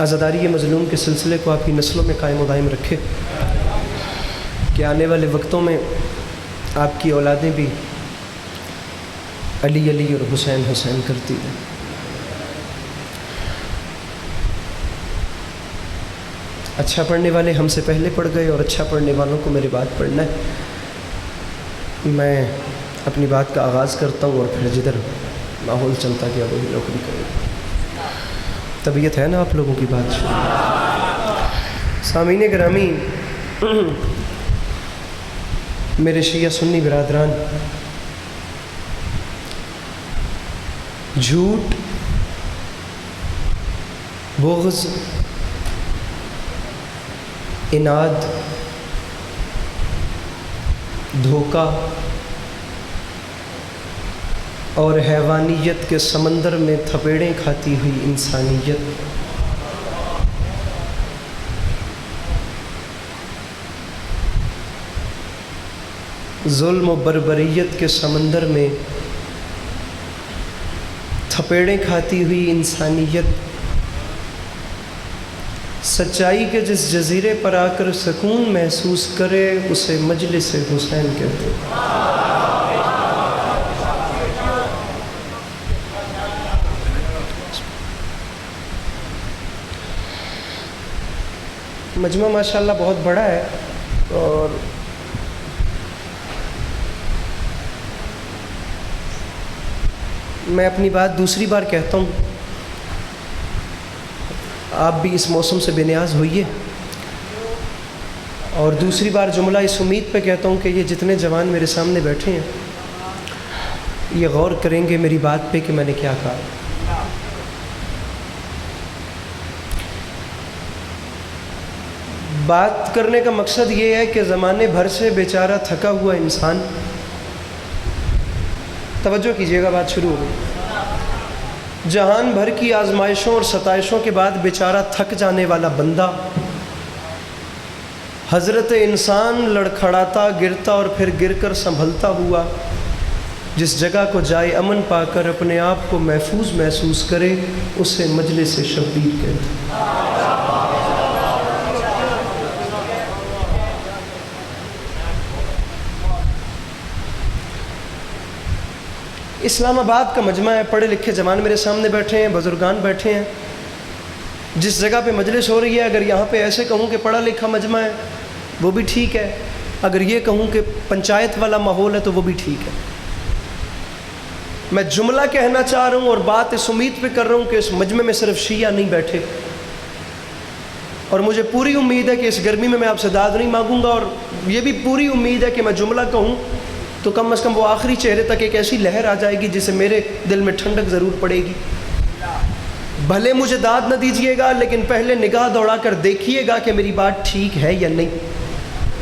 عزاداری مظلوم کے سلسلے کو آپ کی نسلوں میں قائم و دائم رکھے کہ آنے والے وقتوں میں آپ کی اولادیں بھی علی علی اور حسین حسین کرتی ہیں۔ اچھا پڑھنے والے ہم سے پہلے پڑھ گئے اور اچھا پڑھنے والوں کو میری بات پڑھنا ہے۔ میں اپنی بات کا آغاز کرتا ہوں اور پھر جدھر ماحول چلتا گیا وہی نوکری کرے۔ طبیعت ہے نا آپ لوگوں کی بات سن؟ سامعین گرامی، میرے شیعہ سنی برادران، جھوٹ، بغض، اناد، دھوکہ اور حیوانیت کے سمندر میں تھپیڑیں کھاتی ہوئی انسانیت ظلم و بربریت کے سمندر میں تھپیڑیں کھاتی ہوئی انسانیت سچائی کے جس جزیرے پر آ کر سکون محسوس کرے اسے مجلس حسین کہتے ہیں۔ مجمع ماشاءاللہ بہت بڑا ہے اور میں اپنی بات دوسری بار کہتا ہوں، آپ بھی اس موسم سے بے نیاز ہوئیے، اور دوسری بار جملہ اس امید پہ کہتا ہوں کہ یہ جتنے جوان میرے سامنے بیٹھے ہیں یہ غور کریں گے میری بات پہ کہ میں نے کیا کہا۔ بات کرنے کا مقصد یہ ہے کہ زمانے بھر سے بیچارہ تھکا ہوا انسان، توجہ کیجئے گا، بات شروع ہو گئی، جہان بھر کی آزمائشوں اور ستائشوں کے بعد بیچارہ تھک جانے والا بندہ، حضرت انسان لڑکھڑاتا گرتا اور پھر گر کر سنبھلتا ہوا جس جگہ کو جائے امن پا کر اپنے آپ کو محفوظ محسوس کرے اسے مجلس شبیر کہتے ہیں۔ اسلام آباد کا مجمع ہے، پڑھے لکھے جوان میرے سامنے بیٹھے ہیں، بزرگان بیٹھے ہیں، جس جگہ پہ مجلس ہو رہی ہے اگر یہاں پہ ایسے کہوں کہ پڑھا لکھا مجمع ہے وہ بھی ٹھیک ہے، اگر یہ کہوں کہ پنچایت والا ماحول ہے تو وہ بھی ٹھیک ہے۔ میں جملہ کہنا چاہ رہا ہوں اور بات اس امید پہ کر رہا ہوں کہ اس مجمع میں صرف شیعہ نہیں بیٹھے، اور مجھے پوری امید ہے کہ اس گرمی میں آپ سے داد نہیں مانگوں گا، اور یہ بھی پوری امید ہے کہ میں جملہ کہوں تو کم از کم وہ آخری چہرے تک ایک ایسی لہر آ جائے گی جس سے میرے دل میں ٹھنڈک ضرور پڑے گی۔ بھلے مجھے داد نہ دیجیے گا لیکن پہلے نگاہ دوڑا کر دیکھیے گا کہ میری بات ٹھیک ہے یا نہیں،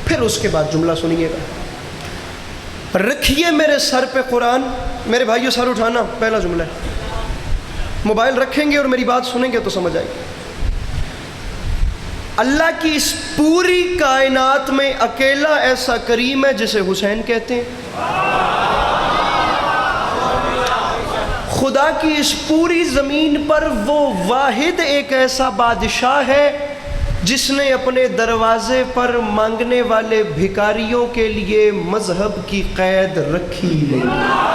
پھر اس کے بعد جملہ سنیے گا۔ رکھیے میرے سر پہ قرآن، میرے بھائیو سر اٹھانا، پہلا جملہ ہے۔ موبائل رکھیں گے اور میری بات سنیں گے تو سمجھ آئے گی۔ اللہ کی اس پوری کائنات میں اکیلا ایسا کریم ہے جسے حسین کہتے ہیں۔ خدا کی اس پوری زمین پر وہ واحد ایک ایسا بادشاہ ہے جس نے اپنے دروازے پر مانگنے والے بھکاریوں کے لیے مذہب کی قید رکھی نہیں۔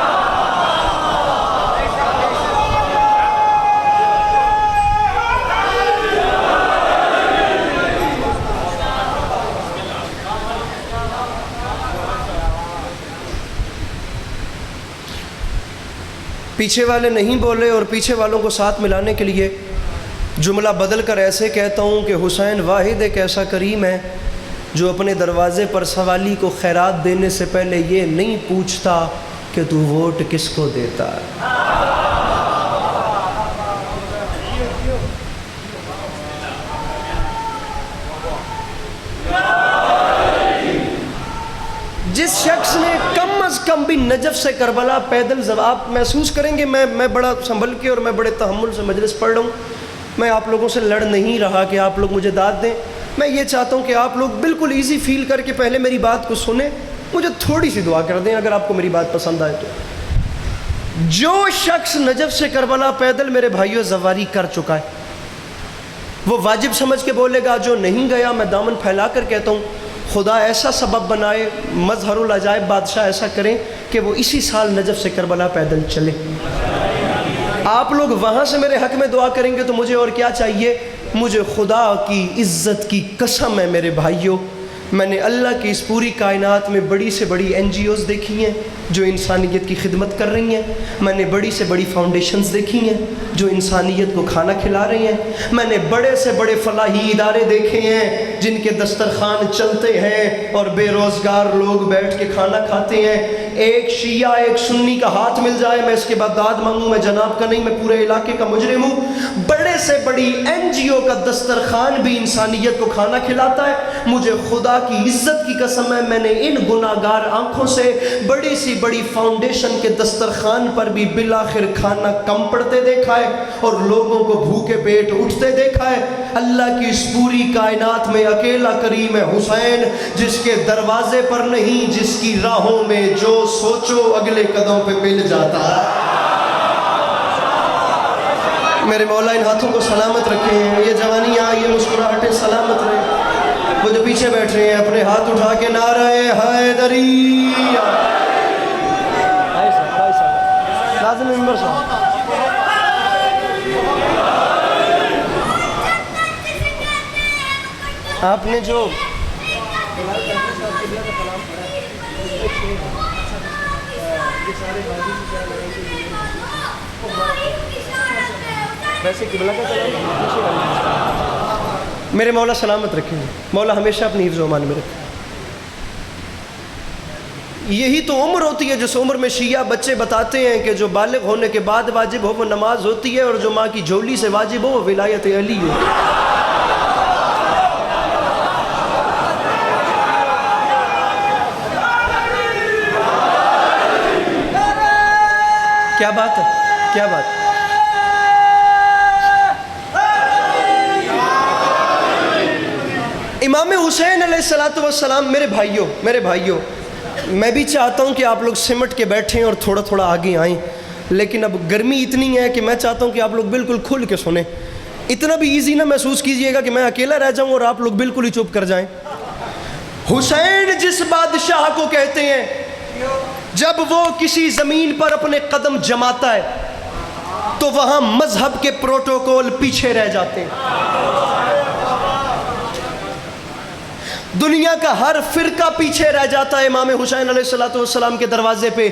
پیچھے والے نہیں بولے اور پیچھے والوں کو ساتھ ملانے کے لیے جملہ بدل کر ایسے کہتا ہوں کہ حسین واحد ایک ایسا کریم ہے جو اپنے دروازے پر سوالی کو خیرات دینے سے پہلے یہ نہیں پوچھتا کہ تو ووٹ کس کو دیتا ہے۔ جس شخص نے کم از کم بھی نجف سے کربلا پیدل، آپ محسوس کریں گے میں بڑا سنبھل کے اور میں بڑے تحمل سے مجلس پڑھ رہا ہوں، میں آپ لوگوں سے لڑ نہیں رہا کہ آپ لوگ مجھے داد دیں، میں یہ چاہتا ہوں کہ آپ لوگ بالکل ایزی فیل کر کے پہلے میری بات کو سنیں، مجھے تھوڑی سی دعا کر دیں اگر آپ کو میری بات پسند آئے تو۔ جو شخص نجف سے کربلا پیدل میرے بھائیوں زواری کر چکا ہے، وہ واجب سمجھ کے بولے گا، جو نہیں گیا میں دامن پھیلا کر کہتا ہوں خدا ایسا سبب بنائے، مظہر العجائب بادشاہ ایسا کریں کہ وہ اسی سال نجف سے کربلا پیدل چلے۔ آپ لوگ وہاں سے میرے حق میں دعا کریں گے تو مجھے اور کیا چاہیے؟ مجھے خدا کی عزت کی قسم ہے میرے بھائیوں، میں نے اللہ کی اس پوری کائنات میں بڑی سے بڑی NGOs دیکھی ہیں جو انسانیت کی خدمت کر رہی ہیں، میں نے بڑی سے بڑی فاؤنڈیشنز دیکھی ہیں جو انسانیت کو کھانا کھلا رہی ہیں، میں نے بڑے سے بڑے فلاحی ادارے دیکھے ہیں جن کے دسترخوان چلتے ہیں اور بے روزگار لوگ بیٹھ کے کھانا کھاتے ہیں۔ ایک شیعہ ایک سنی کا ہاتھ مل جائے میں اس کے بعد داد مانگوں، میں جناب کا نہیں، میں پورے علاقے کا مجرم ہوں۔ بڑے سے بڑی NGO کا دسترخوان بھی انسانیت کو کھانا کھلاتا ہے۔ مجھے خدا کی عزت کی قسم ہے میں نے ان گناہگار آنکھوں سے بڑی سی بڑی فاؤنڈیشن کے دسترخوان پر بھی بالآخر کھانا کم پڑتے دیکھا ہے اور لوگوں کو بھوکے پیٹ اٹھتے دیکھا ہے۔ اللہ کی اس پوری کائنات میں اکیلا کریم ہے حسین، جس کے دروازے پر نہیں، جس کی راہوں میں جو سوچو اگلے قدم پہ مل جاتا ہے۔ میرے مولا ان ہاتھوں کو سلامت رکھیں، یہ جوانیاں یہ مسکراہٹیں سلامت رہیں۔ وہ جو پیچھے بیٹھ رہے ہیں اپنے ہاتھ اٹھا کے نعرہ حیدری، لازم ممبر صاحب آپ نے جو ویسے قبلہ کا میرے مولا سلامت رکھیں گے، مولا ہمیشہ اپنی حفظ و امان میں رکھیں۔ یہی تو عمر ہوتی ہے جس عمر میں شیعہ بچے بتاتے ہیں کہ جو بالغ ہونے کے بعد واجب ہو وہ نماز ہوتی ہے، اور جو ماں کی جھولی سے واجب ہو وہ ولایت علی ہو۔ کیا بات ہے، کیا بات ہے۔ امام حسین علیہ السلام، میرے بھائیوں میں بھی چاہتا ہوں کہ آپ لوگ سمٹ کے بیٹھیں اور تھوڑا تھوڑا آگے آئیں، لیکن اب گرمی اتنی ہے کہ میں چاہتا ہوں کہ آپ لوگ بالکل کھل کے سنیں۔ اتنا بھی ایزی نہ محسوس کیجئے گا کہ میں اکیلا رہ جاؤں اور آپ لوگ بالکل ہی چپ کر جائیں۔ حسین جس بادشاہ کو کہتے ہیں جب وہ کسی زمین پر اپنے قدم جماتا ہے تو وہاں مذہب کے پروٹوکول پیچھے رہ جاتے ہیں، دنیا کا ہر فرقہ پیچھے رہ جاتا ہے امام حسین علیہ السلام کے دروازے پہ،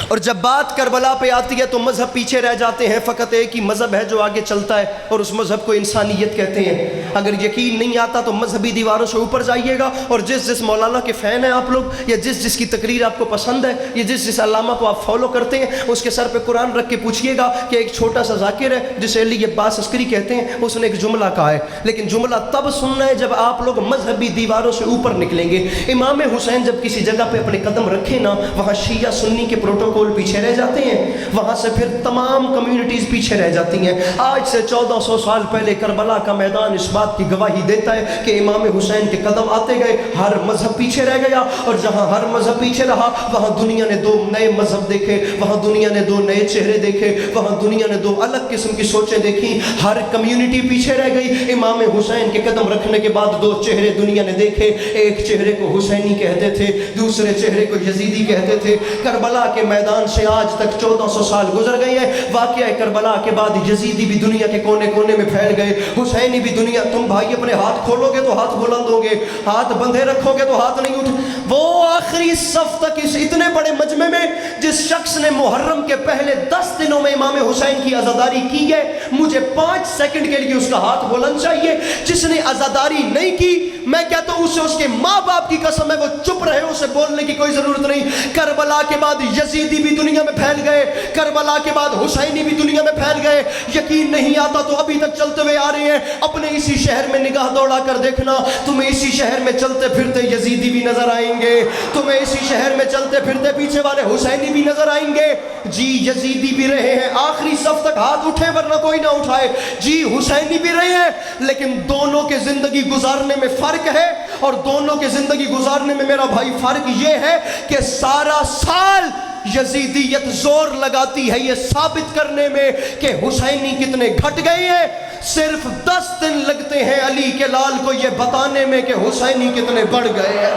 اور جب بات کربلا پہ آتی ہے تو مذہب پیچھے رہ جاتے ہیں۔ فقط ایک ہی مذہب ہے جو آگے چلتا ہے اور اس مذہب کو انسانیت کہتے ہیں۔ اگر یقین نہیں آتا تو مذہبی دیواروں سے اوپر جائیے گا اور جس مولانا کے فین ہیں آپ لوگ، یا جس کی تقریر آپ کو پسند ہے، یا جس علامہ کو آپ فالو کرتے ہیں، اس کے سر پہ قرآن رکھ کے پوچھئے گا کہ ایک چھوٹا سا ذاکر ہے جسے علی عباس عسکری کہتے ہیں، اس نے ایک جملہ کہا ہے، لیکن جملہ تب سننا ہے جب آپ لوگ مذہبی دیواروں سے اوپر نکلیں گے۔ امام حسین جب کسی جگہ پہ اپنے قدم رکھے نا، وہاں شیعہ سنی کے پروٹوکول پیچھے رہ جاتے ہیں، وہاں سے پھر تمام کمیونٹیز پیچھے رہ جاتی ہیں۔ آج سے 1400 سال پہلے کربلا کا میدان اس بات کی گواہی دیتا ہے کہ امام حسین کے قدم آتے گئے، ہر مذہب پیچھے رہ گیا، اور جہاں ہر مذہب پیچھے رہا وہاں دنیا نے دو نئے مذہب دیکھے، وہاں دنیا نے دو نئے چہرے دیکھے، وہاں دنیا نے دو الگ قسم کی سوچیں دیکھی، ہر کمیونٹی پیچھے رہ گئی۔ امام حسین کے قدم رکھنے کے بعد دو چہرے دنیا نے دیکھے، ایک چہرے کو حسینی کہتے تھے، دوسرے چہرے کو یزیدی کہتے تھے۔ کربلا کے میدان سے آج تک 1400 سال گزر گئے ہیں، واقعہ کربلا کے بعد یزیدی بھی دنیا کے کونے کونے میں پھیل گئے، حسینی بھی دنیا۔ تم بھائی اپنے ہاتھ کھولو گے تو ہاتھ بلند ہوں گے، ہاتھ بندھے رکھو گے تو ہاتھ نہیں اٹھ۔ وہ آخری صف تک اس اتنے بڑے مجمع میں جس شخص نے محرم کے پہلے 10 دنوں میں امام حسین کی عزاداری کی ہے، مجھے 5 سیکنڈ کے لیے اس کا ہاتھ بلند چاہیے۔ جس نے عزاداری نہیں کی، میں کہتا ہوں اسے اس کے ماں باپ کی قسم ہے وہ چپ رہے، اسے بولنے کی کوئی ضرورت نہیں۔ کربلا کے بعد یزیدی بھی دنیا میں پھیل گئے، کربلا کے بعد حسینی بھی دنیا میں پھیل گئے۔ یقین نہیں آتا تو ابھی تک چلتے ہوئے آ رہے ہیں، اپنے اسی شہر میں نگاہ دوڑا کر دیکھنا، تمہیں اسی شہر میں چلتے پھرتے یزیدی بھی نظر آئیں گے، تمہیں اسی شہر میں چلتے پھرتے پیچھے والے حسینی بھی نظر آئیں گے۔ جی یزیدی بھی رہے ہیں، آخری صف تک ہاتھ اٹھے ورنہ کوئی نہ اٹھائے، جی حسینی بھی رہے ہیں، لیکن دونوں کے زندگی گزارنے میں فرق ہے، اور دونوں کے زندگی گزارنے میں میرا بھائی فرق یہ ہے کہ سارا سال یزیدیت زور لگاتی ہے یہ ثابت کرنے میں کہ حسینی کتنے گھٹ گئے ہیں. صرف 10 دن لگتے ہیں علی کے لال کو یہ بتانے میں کہ حسینی کتنے بڑھ گئے ہیں.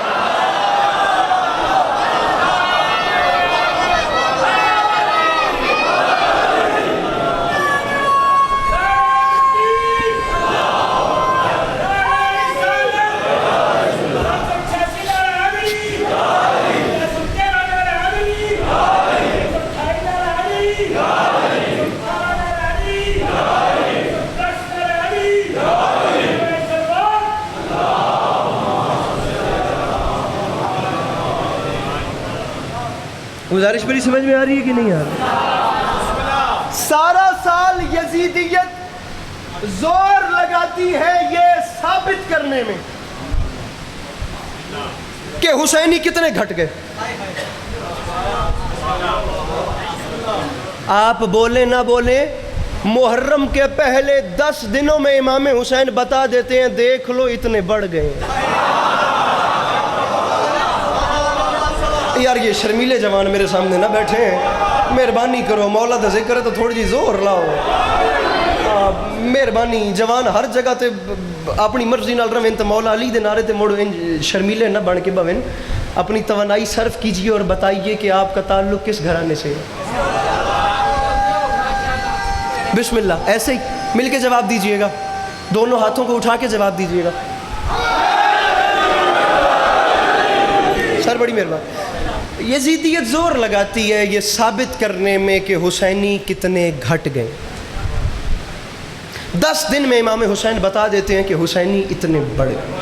گزارش میری سمجھ میں آ رہی ہے کہ نہیں آ رہی؟ سارا سال یزیدیت زور لگاتی ہے یہ ثابت کرنے میں کہ حسینی کتنے گھٹ گئے. آپ بولیں نہ بولیں، محرم کے پہلے 10 دنوں میں امام حسین بتا دیتے ہیں دیکھ لو اتنے بڑھ گئے ہیں. یار یہ شرمیلے جوان میرے سامنے نہ بیٹھے ہیں، مہربانی کرو، مولا دا ذکر ہے تو تھوڑی جی زور لاؤ. مہربانی جوان ہر جگہ تے اپنی مرضی نال رہن تے مولا علی دے نعرے تے مڑو شرمیلے نہ بن کے بھون. اپنی توانائی صرف کیجئے اور بتائیے کہ آپ کا تعلق کس گھرانے سے ہے. بسم اللہ، ایسے ہی مل کے جواب دیجئے گا، دونوں ہاتھوں کو اٹھا کے جواب دیجئے گا. سر بڑی مہربانی. یزیدیت زور لگاتی ہے یہ ثابت کرنے میں کہ حسینی کتنے گھٹ گئے. 10 دن میں امام حسین بتا دیتے ہیں کہ حسینی اتنے بڑھ گئے.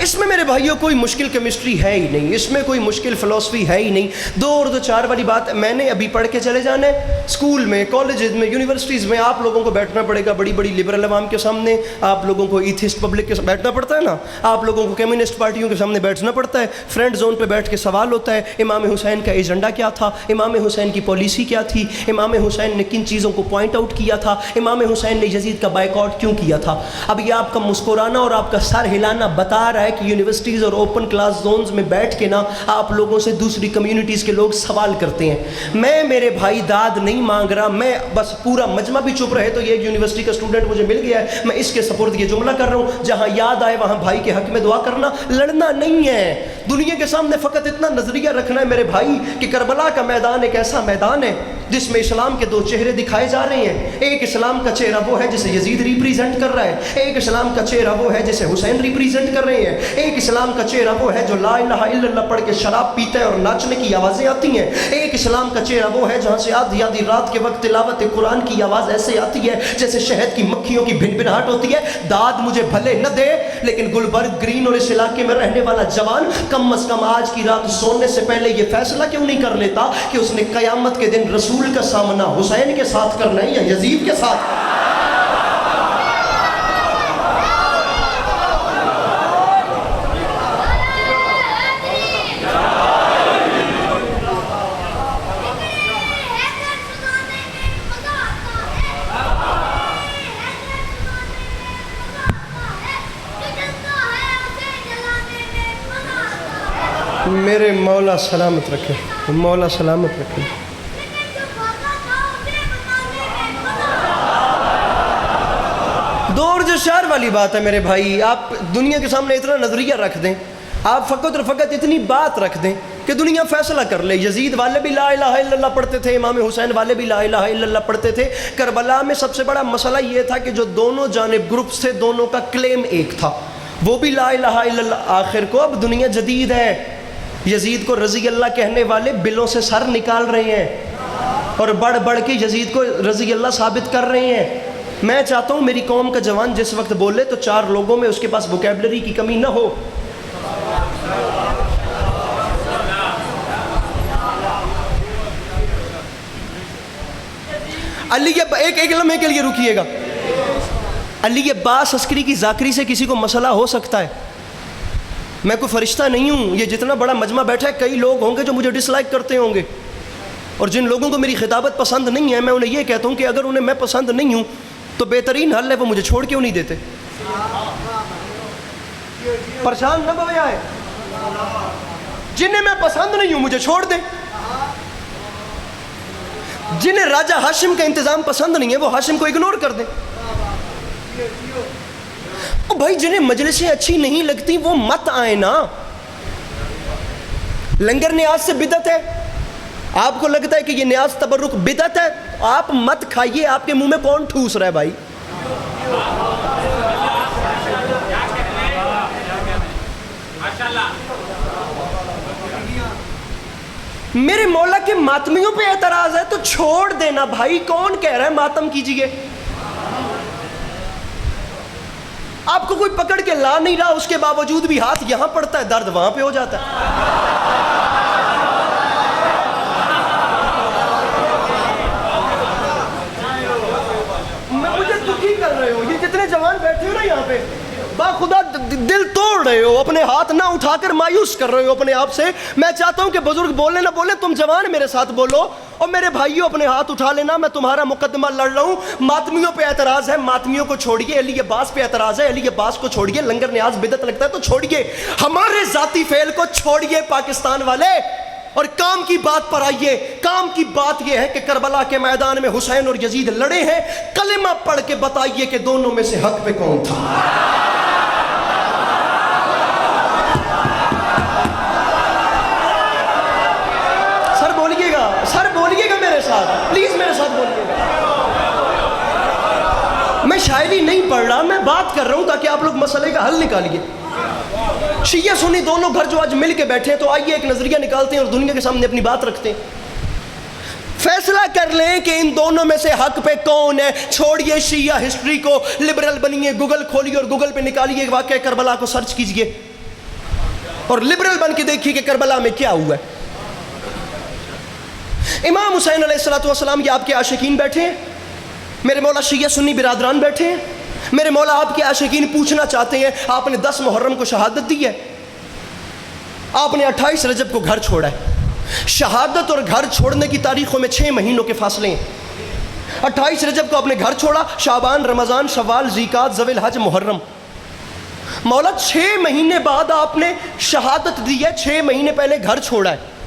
اس میں میرے بھائیوں کوئی مشکل کیمسٹری ہے ہی نہیں، اس میں کوئی مشکل فلسفی ہے ہی نہیں. 2 اور 2 4 والی بات میں نے ابھی پڑھ کے چلے جانا ہے. اسکول میں، کالجز میں، یونیورسٹیز میں آپ لوگوں کو بیٹھنا پڑے گا بڑی بڑی لبرل عوام کے سامنے. آپ لوگوں کو ایتھسٹ پبلک کے بیٹھنا پڑتا ہے نا، آپ لوگوں کو کمیونسٹ پارٹیوں کے سامنے بیٹھنا پڑتا ہے. فرینڈ زون پہ بیٹھ کے سوال ہوتا ہے امام حسین کا ایجنڈا کیا تھا، امام حسین کی پالیسی کیا تھی، امام حسین نے کن چیزوں کو پوائنٹ آؤٹ کیا تھا، امام حسین نے یزید کا بائیکاٹ کیوں کیا تھا. اب یہ آپ کا مسکرانا اور آپ کا سر ہلانا بتا رہا ہے کہ یونیورسٹیز اور اوپن کلاس زونز میں بیٹھ کے نا آپ لوگوں سے دوسری کمیونٹیز کے لوگ سوال کرتے ہیں. میں میرے بھائی داد نہیں مانگ رہا، میں بس پورا مجمع بھی چپ رہے تو یہ ایک یونیورسٹی کا اسٹوڈنٹ مجھے مل گیا ہے، میں اس کے سپورٹ یہ جملہ کر رہا ہوں، جہاں یاد آئے وہاں بھائی کے حق میں دعا کرنا. لڑنا نہیں ہے، دنیا کے سامنے فقط اتنا نظریہ رکھنا ہے میرے بھائی کہ کربلا کا میدان ایک ایسا میدان ہے جس میں اسلام کے 2 چہرے دکھائے جا رہے ہیں. ایک اسلام کا چہرہ وہ ہے جسے یزید ریپریزنٹ کر رہا ہے، ایک اسلام کا چہرہ وہ ہے جسے حسین ریپریزنٹ کر رہے ہیں، ایک اسلام کا چہرہ وہ ہے جو لا الہ الا اللہ پڑھ کے شراب پیتا ہے اور ناچنے کی آوازیں آتی ہیں، ایک اسلام کا چہرہ وہ ہے جہاں سے آدھی آدھی رات کے وقت تلاوت قرآن کی آواز ایسے آتی ہے جیسے شہد کی مکھیوں کی بھنبھناہٹ ہوتی ہے. داد مجھے بھلے نہ دے لیکن گلبرگ گرین اور اس علاقے میں رہنے والا جوان کم از کم آج کی رات سونے سے پہلے یہ فیصلہ کیوں نہیں کر لیتا کہ اس نے قیامت کے دن رسول کا سامنا حسین کے ساتھ کرنا ہے یا یزید کے ساتھ. میرے مولا سلامت رکھے، مولا سلامت رکھے. دور جو شعر والی بات ہے میرے بھائی، آپ دنیا کے سامنے اتنا نظریہ رکھ دیں، آپ فقط اور فقط اتنی بات رکھ دیں کہ دنیا فیصلہ کر لے. یزید والے بھی لا الہ الا اللہ پڑھتے تھے، امام حسین والے بھی لا الہ الا اللہ پڑھتے تھے. کربلا میں سب سے بڑا مسئلہ یہ تھا کہ جو دونوں جانب گروپس تھے دونوں کا کلیم ایک تھا، وہ بھی لا الہ الا اللہ. آخر کو اب دنیا جدید ہے، یزید کو رضی اللہ کہنے والے بلوں سے سر نکال رہے ہیں اور بڑھ بڑھ کے یزید کو رضی اللہ ثابت کر رہے ہیں. میں چاہتا ہوں میری قوم کا جوان جس وقت بولے تو 4 لوگوں میں اس کے پاس ووکیبلری کی کمی نہ ہو. علی ایک لمحے کے لیے رکیے گا. علی عباس عسکری کی ذاکری سے کسی کو مسئلہ ہو سکتا ہے، میں کوئی فرشتہ نہیں ہوں. یہ جتنا بڑا مجمع بیٹھا ہے کئی لوگ ہوں گے جو مجھے ڈس لائک کرتے ہوں گے، اور جن لوگوں کو میری خطابت پسند نہیں ہے میں انہیں یہ کہتا ہوں کہ اگر انہیں میں پسند نہیں ہوں تو بہترین حل ہے وہ مجھے چھوڑ کیوں نہیں دیتے. پریشان نہ ہو جائے. جنہیں میں پسند نہیں ہوں مجھے چھوڑ دیں. جنہیں راجہ ہاشم کا انتظام پسند نہیں ہے وہ ہاشم کو اگنور کر دیں. او بھائی جنہیں مجلسیں اچھی نہیں لگتی وہ مت آئے نا. لنگر نیاز سے بدعت ہے, آپ کو لگتا ہے کہ یہ نیاز تبرک بدعت ہے, آپ مت کھائیے. آپ کے منہ میں کون ٹھوس رہا ہے بھائی؟ میرے مولا کے ماتمیوں پہ اعتراض ہے تو چھوڑ دینا بھائی. کون کہہ رہا ہے ماتم کیجئے؟ آپ کو کوئی پکڑ کے لا نہیں رہا, اس کے باوجود بھی ہاتھ یہاں پڑتا ہے, درد وہاں پہ ہو جاتا ہے. مجھے دکھی کر رہے ہو, یہ جتنے جوان بیٹھے ہو نا یہاں پہ, با خدا دل توڑ رہے ہو, اپنے ہاتھ نہ اٹھا کر مایوس کر رہے ہو اپنے آپ سے. میں چاہتا ہوں کہ بزرگ بولے نہ بولے, تم جوان میرے ساتھ بولو. اور میرے بھائیوں اپنے ہاتھ اٹھا لینا, میں تمہارا مقدمہ لڑ رہا ہوں. ماتمیوں پہ اعتراض ہے, ماتمیوں کو چھوڑیے. علی عباس پہ اعتراض ہے, علی عباس کو چھوڑیے. لنگر نیاز بدعت لگتا ہے تو چھوڑیے. ہمارے ذاتی فعل کو چھوڑیے پاکستان والے, اور کام کی بات پر آئیے. کام کی بات یہ ہے کہ کربلا کے میدان میں حسین اور یزید لڑے ہیں. کلمہ پڑھ کے بتائیے کہ دونوں میں سے حق پہ کون تھا. سر بولیے گا میرے ساتھ, پلیز میرے ساتھ بولیے گا. میں شاعری نہیں پڑھ رہا, میں بات کر رہا ہوں تاکہ آپ لوگ مسئلے کا حل نکالیے. شیعہ سنی دونوں گھر جو آج مل کے بیٹھے ہیں, تو آئیے ایک نظریہ نکالتے ہیں اور دنیا کے سامنے اپنی بات رکھتے ہیں. فیصلہ کر لیں کہ ان دونوں میں سے حق پہ کون ہے. چھوڑیے شیعہ ہسٹری کو, لبرل بنیے, گوگل کھولیے اور گوگل پہ نکالیے واقعہ کربلا کو سرچ کیجئے, اور لبرل بن کے دیکھیے کہ کربلا میں کیا ہوا ہے. امام حسین علیہ السلام یہ آپ کے عاشقین بیٹھے ہیں, میرے مولا شیعہ سنی برادران بیٹھے ہیں. میرے مولا آپ کے عاشقین پوچھنا چاہتے ہیں, آپ نے 10 محرم کو شہادت دی ہے, آپ نے 28 رجب کو گھر چھوڑا ہے. شہادت اور گھر چھوڑنے کی تاریخوں میں 6 مہینوں کے فاصلے ہیں. 28 رجب کو آپ نے گھر چھوڑا, شعبان, رمضان, شوال, ذیقعد, ذوی الحج, محرم. مولا 6 مہینے بعد آپ نے شہادت دی ہے, 6 مہینے پہلے گھر چھوڑا ہے.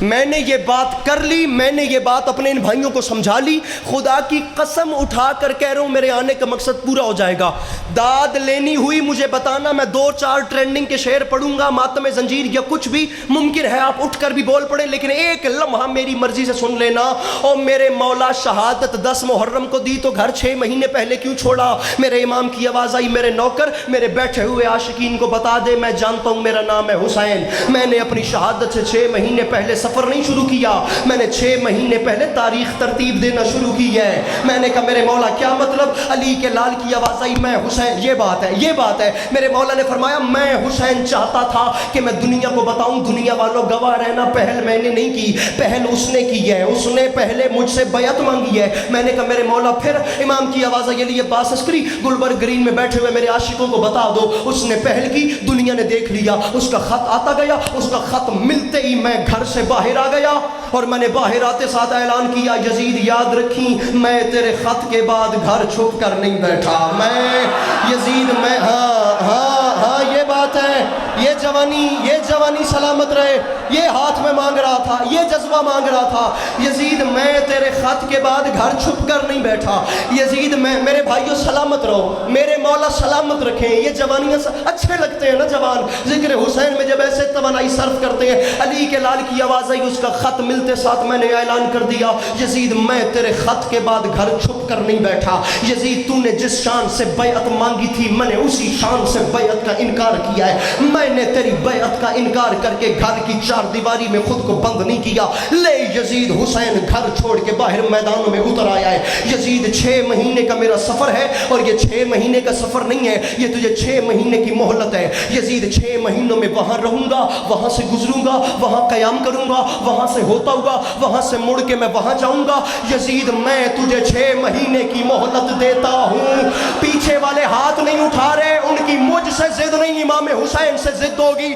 میں نے یہ بات کر لی, میں نے یہ بات اپنے ان بھائیوں کو سمجھا لی. خدا کی قسم اٹھا کر کہہ رہا ہوں, میرے آنے کا مقصد پورا ہو جائے گا. داد لینی ہوئی مجھے بتانا, میں 2-4 ٹرینڈنگ کے شعر پڑھوں گا, ماتم زنجیر یا کچھ بھی. ممکن ہے آپ اٹھ کر بھی بول پڑیں, لیکن ایک لمحہ میری مرضی سے سن لینا. اور میرے مولا شہادت 10 محرم کو دی تو گھر 6 مہینے پہلے کیوں چھوڑا؟ میرے امام کی آواز آئی, میرے نوکر میرے بیٹھے ہوئے عاشقین کو بتا دے, میں جانتا ہوں میرا نام ہے حسین. میں نے اپنی شہادت سے 6 مہینے پہلے سفر نہیں شروع کیا, میں نے 6 مہینے پہلے تاریخ ترتیب دینا شروع کی ہے. میں نے کہا میرے مولا کیا مطلب؟ علی کے لال کی آواز آئی, میں حسین, یہ بات ہے, یہ بات ہے. میرے مولا نے فرمایا, میں حسین چاہتا تھا کہ میں دنیا کو بتاؤں, دنیا والوں گواہ رہنا, پہل میں نے نہیں کی, پہل اس نے کی ہے, اس نے پہلے مجھ سے بیعت مانگی ہے. میں نے کہا میرے مولا پھر؟ امام کی آواز آئی, علی عباس عسکری گلبرگ گرین میں بیٹھے ہوئے میرے عاشقوں کو بتا دو, اس نے پہل کی, دنیا نے دیکھ لیا, اس کا خط آتا گیا, اس کا خط ملتے ہی میں گھر سے باہر آ گیا, اور میں نے باہر آتے ساتھ اعلان کیا, یزید یاد رکھیں میں تیرے خط کے بعد گھر چھپ کر نہیں بیٹھا. میں یزید, میں ہاں یہ بات ہے, یہ جوانی سلامت رہے, یہ ہاتھ میں مانگ رہا تھا, یہ جذبہ مانگ رہا تھا. یزید میں تیرے خط کے بعد گھر چھپ کر نہیں بیٹھا. یزید میں, میرے بھائیوں سلامت رہو, میرے مولا سلامت رکھیں. یہ جوانیاں اچھے لگتے ہیں نا جوان, ذکر حسین میں جب ایسے توانائی صرف کرتے ہیں. علی کے لال کی آواز آئی, اس کا خط ملتے ساتھ میں نے اعلان کر دیا, یزید میں تیرے خط کے بعد گھر چھپ کر نہیں بیٹھا. یزید تو نے جس شان سے بیعت مانگی تھی, میں نے اسی شان سے بیعت کا انکار کیا ہے. میں نے تیری بیعت کا انکار کر کے گھر کی 4 دیواری میں خود کو بند نہیں کیا. لے یزید, حسین گھر چھوڑ کے باہر میدانوں میں اتر آیا ہے. یزید 6 مہینے کا میرا سفر ہے, اور یہ 6 مہینے کا سفر نہیں ہے, یہ تجھے 6 مہینے کی مہلت ہے. یزید 6 مہینوں میں وہاں رہوں گا, وہاں سے گزروں گا, وہاں قیام کروں گا, وہاں سے ہوتا ہوا, وہاں سے مڑ کے میں وہاں جاؤں گا. یزید میں تجھے 6 مہینے کی مہلت دیتا ہوں. پیچھے والے ہاتھ نہیں اٹھا رہے, ان کی مجھ سے ضد نہیں, امام حسین سے ضد ہوگی.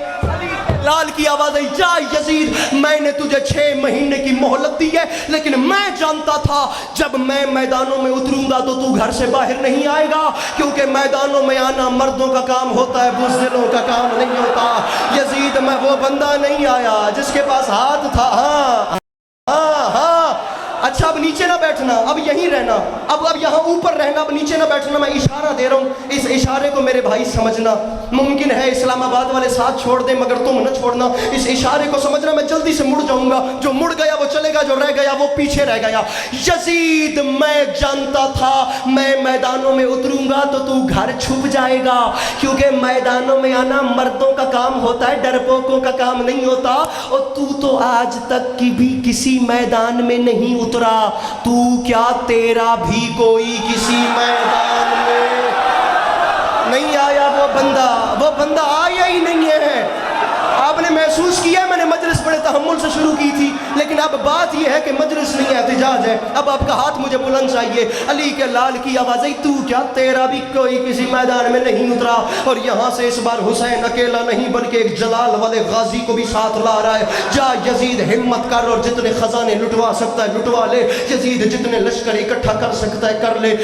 لال کی آواز آئی جا یزید میں نے تجھے 6 مہینے کی مہلت دی ہے لیکن میں جانتا تھا جب میں میدانوں میں اتروں گا تو تو گھر سے باہر نہیں آئے گا کیونکہ میدانوں میں آنا مردوں کا کام ہوتا ہے بزدلوں کا کام نہیں ہوتا یزید میں وہ بندہ نہیں آیا جس کے پاس ہاتھ تھا ہاں اچھا اب نیچے نہ بیٹھنا اب یہیں رہنا اب یہاں اوپر رہنا اب نیچے نہ بیٹھنا میں اشارہ دے رہا ہوں اس اشارے کو میرے بھائی سمجھنا ممکن ہے اسلام آباد والے ساتھ چھوڑ دیں مگر تم نہ چھوڑنا اس اشارے کو سمجھنا میں جلدی سے مڑ جاؤں گا جو مڑ گیا وہ چلے گا جو رہ گیا وہ پیچھے رہ گیا یزید میں جانتا تھا میں میدانوں میں اتروں گا تو گھر چھپ جائے گا کیونکہ میدانوں میں آنا مردوں کا کام ہوتا ہے ڈرپوکوں کا کام نہیں ہوتا اور تو آج تک کی بھی کسی میدان میں نہیں اترا تو کیا تیرا بھی کوئی کسی میدان میں نہیں آیا وہ بندہ آیا ہی نہیں ہے آپ نے محسوس کیا میں نے مجلس بڑے تحمل سے شروع کی تھی لیکن اب بات یہ ہے کہ مجلس نہیں احتجاج ہے اب آپ کا ہاتھ مجھے بلند چاہیے علی کے لال کی آواز آئی تو کیا تیرا بھی کوئی کسی میدان میں نہیں اترا اور یہاں سے اس بار حسین اکیلا نہیں بلکہ ایک جلال والے غازی کو بھی ساتھ لا رہا ہے جا یزید ہمت کر اور جتنے خزانے لٹوا سکتا ہے لٹوا لے یزید جتنے لشکر اکٹھا کر سکتا ہے کر لے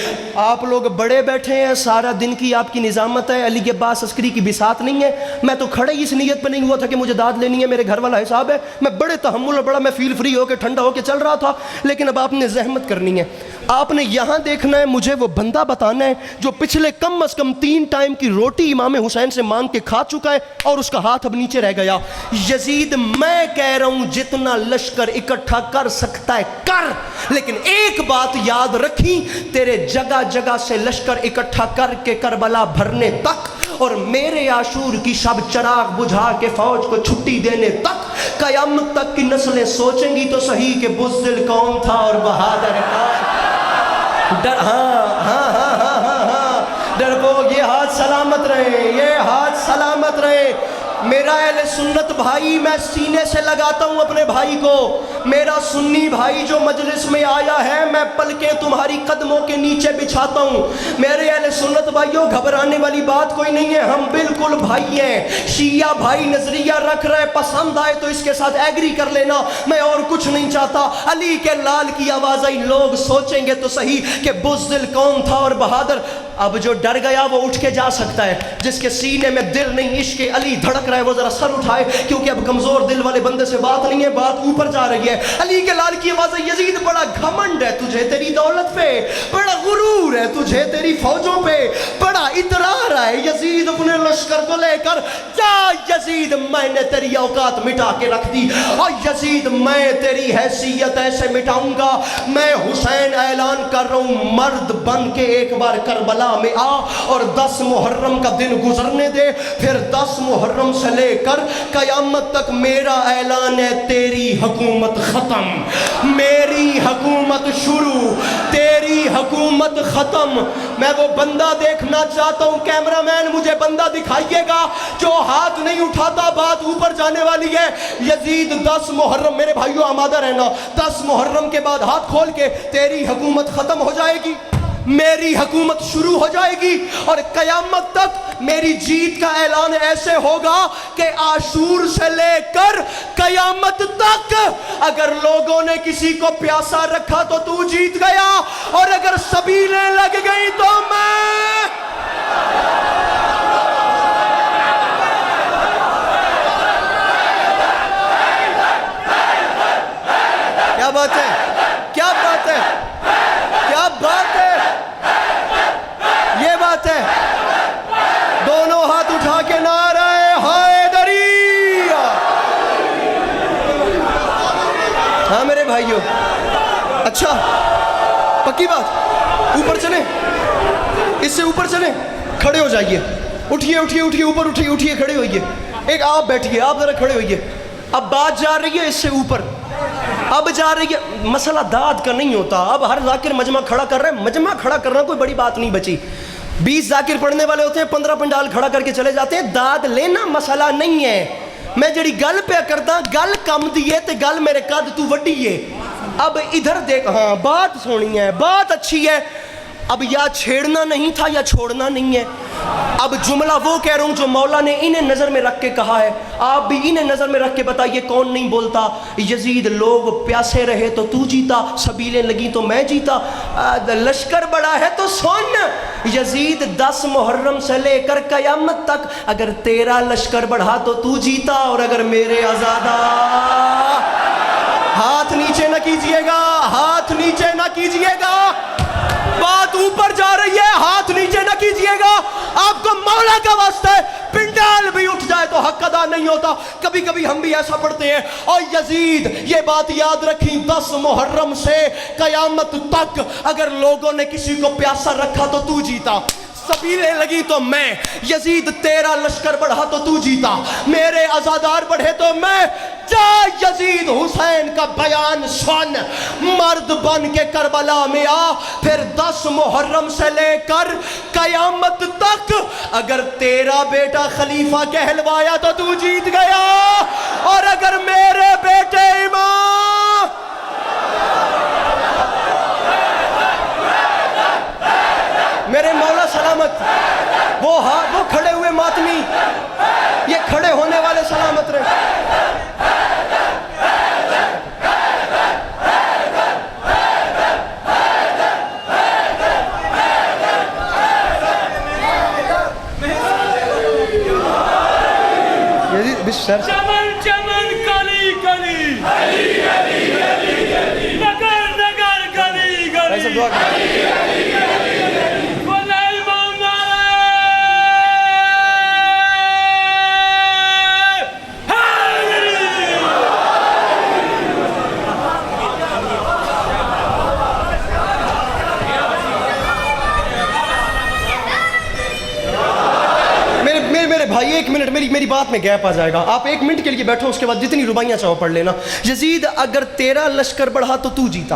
آپ لوگ بڑے بیٹھے ہیں سارا دن کی آپ کی نظامت ہے علی عباس عسکری کی بساط نہیں ہے میں تو کھڑے اس نیت پہ نہیں ہوا تھا کہ مجھے داد لینی ہے میرے گھر والا حساب ہے میں بڑے تحمل اور بڑا میں فیل فری ہو کے ٹھنڈا ہو کے چل رہا تھا لیکن اب آپ نے زحمت کرنی ہے آپ نے یہاں دیکھنا ہے مجھے وہ بندہ بتانا ہے جو پچھلے کم از کم 3 ٹائم کی روٹی امام حسین سے مانگ کے کھا چکا ہے اور اس کا ہاتھ اب نیچے رہ گیا یزید میں کہہ رہا ہوں جتنا لشکر اکٹھا کر سکتا ہے کر لیکن ایک بات یاد رکھی تیرے جگہ جگہ سے لشکر اکٹھا کر کے کربلا بھرنے تک اور میرے عاشور کی شب چراغ بجھا کے فوج کو چھٹی دینے تک قیامت تک کی نسلیں سوچیں گی تو صحیح کہ بزدل کون تھا اور بہادر ڈرپوک یہ ہاتھ سلامت رہے یہ ہاتھ سلامت رہے میرا اہل سنت بھائی میں سینے سے لگاتا ہوں اپنے بھائی کو میرا سنی بھائی جو مجلس میں آیا ہے میں پلکیں تمہاری قدموں کے نیچے بچھاتا ہوں میرے اہل سنت بھائیوں گھبرانے والی بات کوئی نہیں ہے ہم بالکل بھائی ہیں شیعہ بھائی نظریہ رکھ رہے پسند آئے تو اس کے ساتھ ایگری کر لینا میں اور کچھ نہیں چاہتا علی کے لال کی آواز آئی لوگ سوچیں گے تو صحیح کہ بزدل کون تھا اور بہادر اب جو ڈر گیا وہ اٹھ کے جا سکتا ہے جس کے سینے میں دل نہیں عشق علی دھڑک رہا ہے وہ ذرا سر اٹھائے کیونکہ اب کمزور دل والے بندے سے بات نہیں ہے بات اوپر جا رہی ہے علی کے لال کی آواز ہے یزید بڑا گھمنڈ ہے تجھے تیری دولت پہ بڑا غرور ہے تجھے تیری فوجوں پہ بڑا اطرار ہے یزید اپنے لشکر کو لے کر جا یزید میں نے تیری اوقات مٹا کے رکھ دی اور یزید میں تیری حیثیت ایسے مٹاؤں گا میں حسین اعلان کر رہا ہوں مرد بن کے ایک بار کربلا میں آ اور 10 محرم کا دن گزرنے دے پھر 10 محرم سے لے کر قیامت تک میرا اعلان ہے تیری حکومت ختم میری حکومت شروع تیری حکومت ختم میں وہ بندہ دیکھنا چاہتا ہوں کیمرہ مین مجھے بندہ دکھائیے گا جو ہاتھ نہیں اٹھاتا بات اوپر جانے والی ہے یزید 10 محرم میرے بھائیو آمادہ رہنا 10 محرم کے بعد ہاتھ کھول کے تیری حکومت ختم ہو جائے گی میری حکومت شروع ہو جائے گی اور قیامت تک میری جیت کا اعلان ایسے ہوگا کہ عاشور سے لے کر قیامت تک اگر لوگوں نے کسی کو پیاسا رکھا تو جیت گیا اور اگر سبیلیں لگ گئی تو میں کیا بات ہے کیا بات ہے کیا بات ہے یہ بات ہے دونوں ہاتھ اٹھا کے نعرہ حیدری ہاں میرے بھائیوں اچھا پکی بات اوپر چلیں اس سے اوپر چلیں کھڑے ہو جائیے اٹھیے اٹھیے اٹھیے اوپر اٹھیے اٹھیے کھڑے ہوئیے ایک آپ بیٹھیے آپ ذرا کھڑے ہوئیے اب بات جا رہی ہے اس سے اوپر اب جا رہی ہے مسئلہ داد کا نہیں ہوتا اب ہر ذاکر مجمع کھڑا کر رہے ہیں مجمع کھڑا کرنا کوئی بڑی بات نہیں بچی 20 ذاکر پڑھنے والے ہوتے ہیں 15 پنڈال کھڑا کر کے چلے جاتے ہیں داد لینا مسئلہ نہیں ہے میں جڑی گل پہ کرتا گل کم دیئے تے گل میرے قد تو وڈی ہے اب ادھر دیکھ ہاں بات سونی ہے بات اچھی ہے اب یا چھیڑنا نہیں تھا یا چھوڑنا نہیں ہے اب جملہ وہ کہہ رہا ہوں جو مولا نے انہیں نظر میں رکھ کے کہا ہے، آپ بھی انہیں نظر میں رکھ کے بتائیے کون نہیں بولتا؟ یزید لوگ پیاسے رہے تو تو جیتا، سبیلیں لگیں تو میں جیتا، لشکر بڑا ہے تو سن یزید 10 محرم سے لے کر قیامت تک اگر تیرا لشکر بڑھا تو تو جیتا، اور اگر میرے آزادہ ہاتھ نیچے نہ کیجئے گا، ہاتھ نیچے نہ کیجئے گا، بات اوپر جا رہی ہے، ہاتھ نیچے نہ کیجئے گا، آپ کو مولا کا واسطہ ہے، پنڈال بھی اٹھ جائے تو حق ادا نہیں ہوتا۔ کبھی کبھی ہم بھی ایسا پڑھتے ہیں، اور یزید یہ بات یاد رکھیں 10 محرم سے قیامت تک اگر لوگوں نے کسی کو پیاسا رکھا تو تو جیتا، سبیلیں لگی تو میں، یزید تیرا لشکر بڑھا تو تو جیتا، میرے عزادار بڑھے تو میں، جا یزید حسین کا بیان سن، مرد بن کے کربلا میں آ، پھر 10 محرم سے لے کر قیامت تک اگر تیرا بیٹا خلیفہ کہلوایا تو تو جیت گیا، اور اگر میرے بیٹے امام میرے مولا سلامت، وہ کھڑے ہوئے ماتمی، یہ کھڑے ہونے والے سلامت رہے۔ چمن چمن کلی کلی نگر نگر گلی گلی بھائی ایک منٹ، میری بات میں گیپ آ جائے گا، آپ 1 منٹ کے لیے بیٹھو، اس کے بعد جتنی ربائیاں چاہو پڑھ لینا۔ یزید اگر تیرا لشکر بڑھا تو تو جیتا،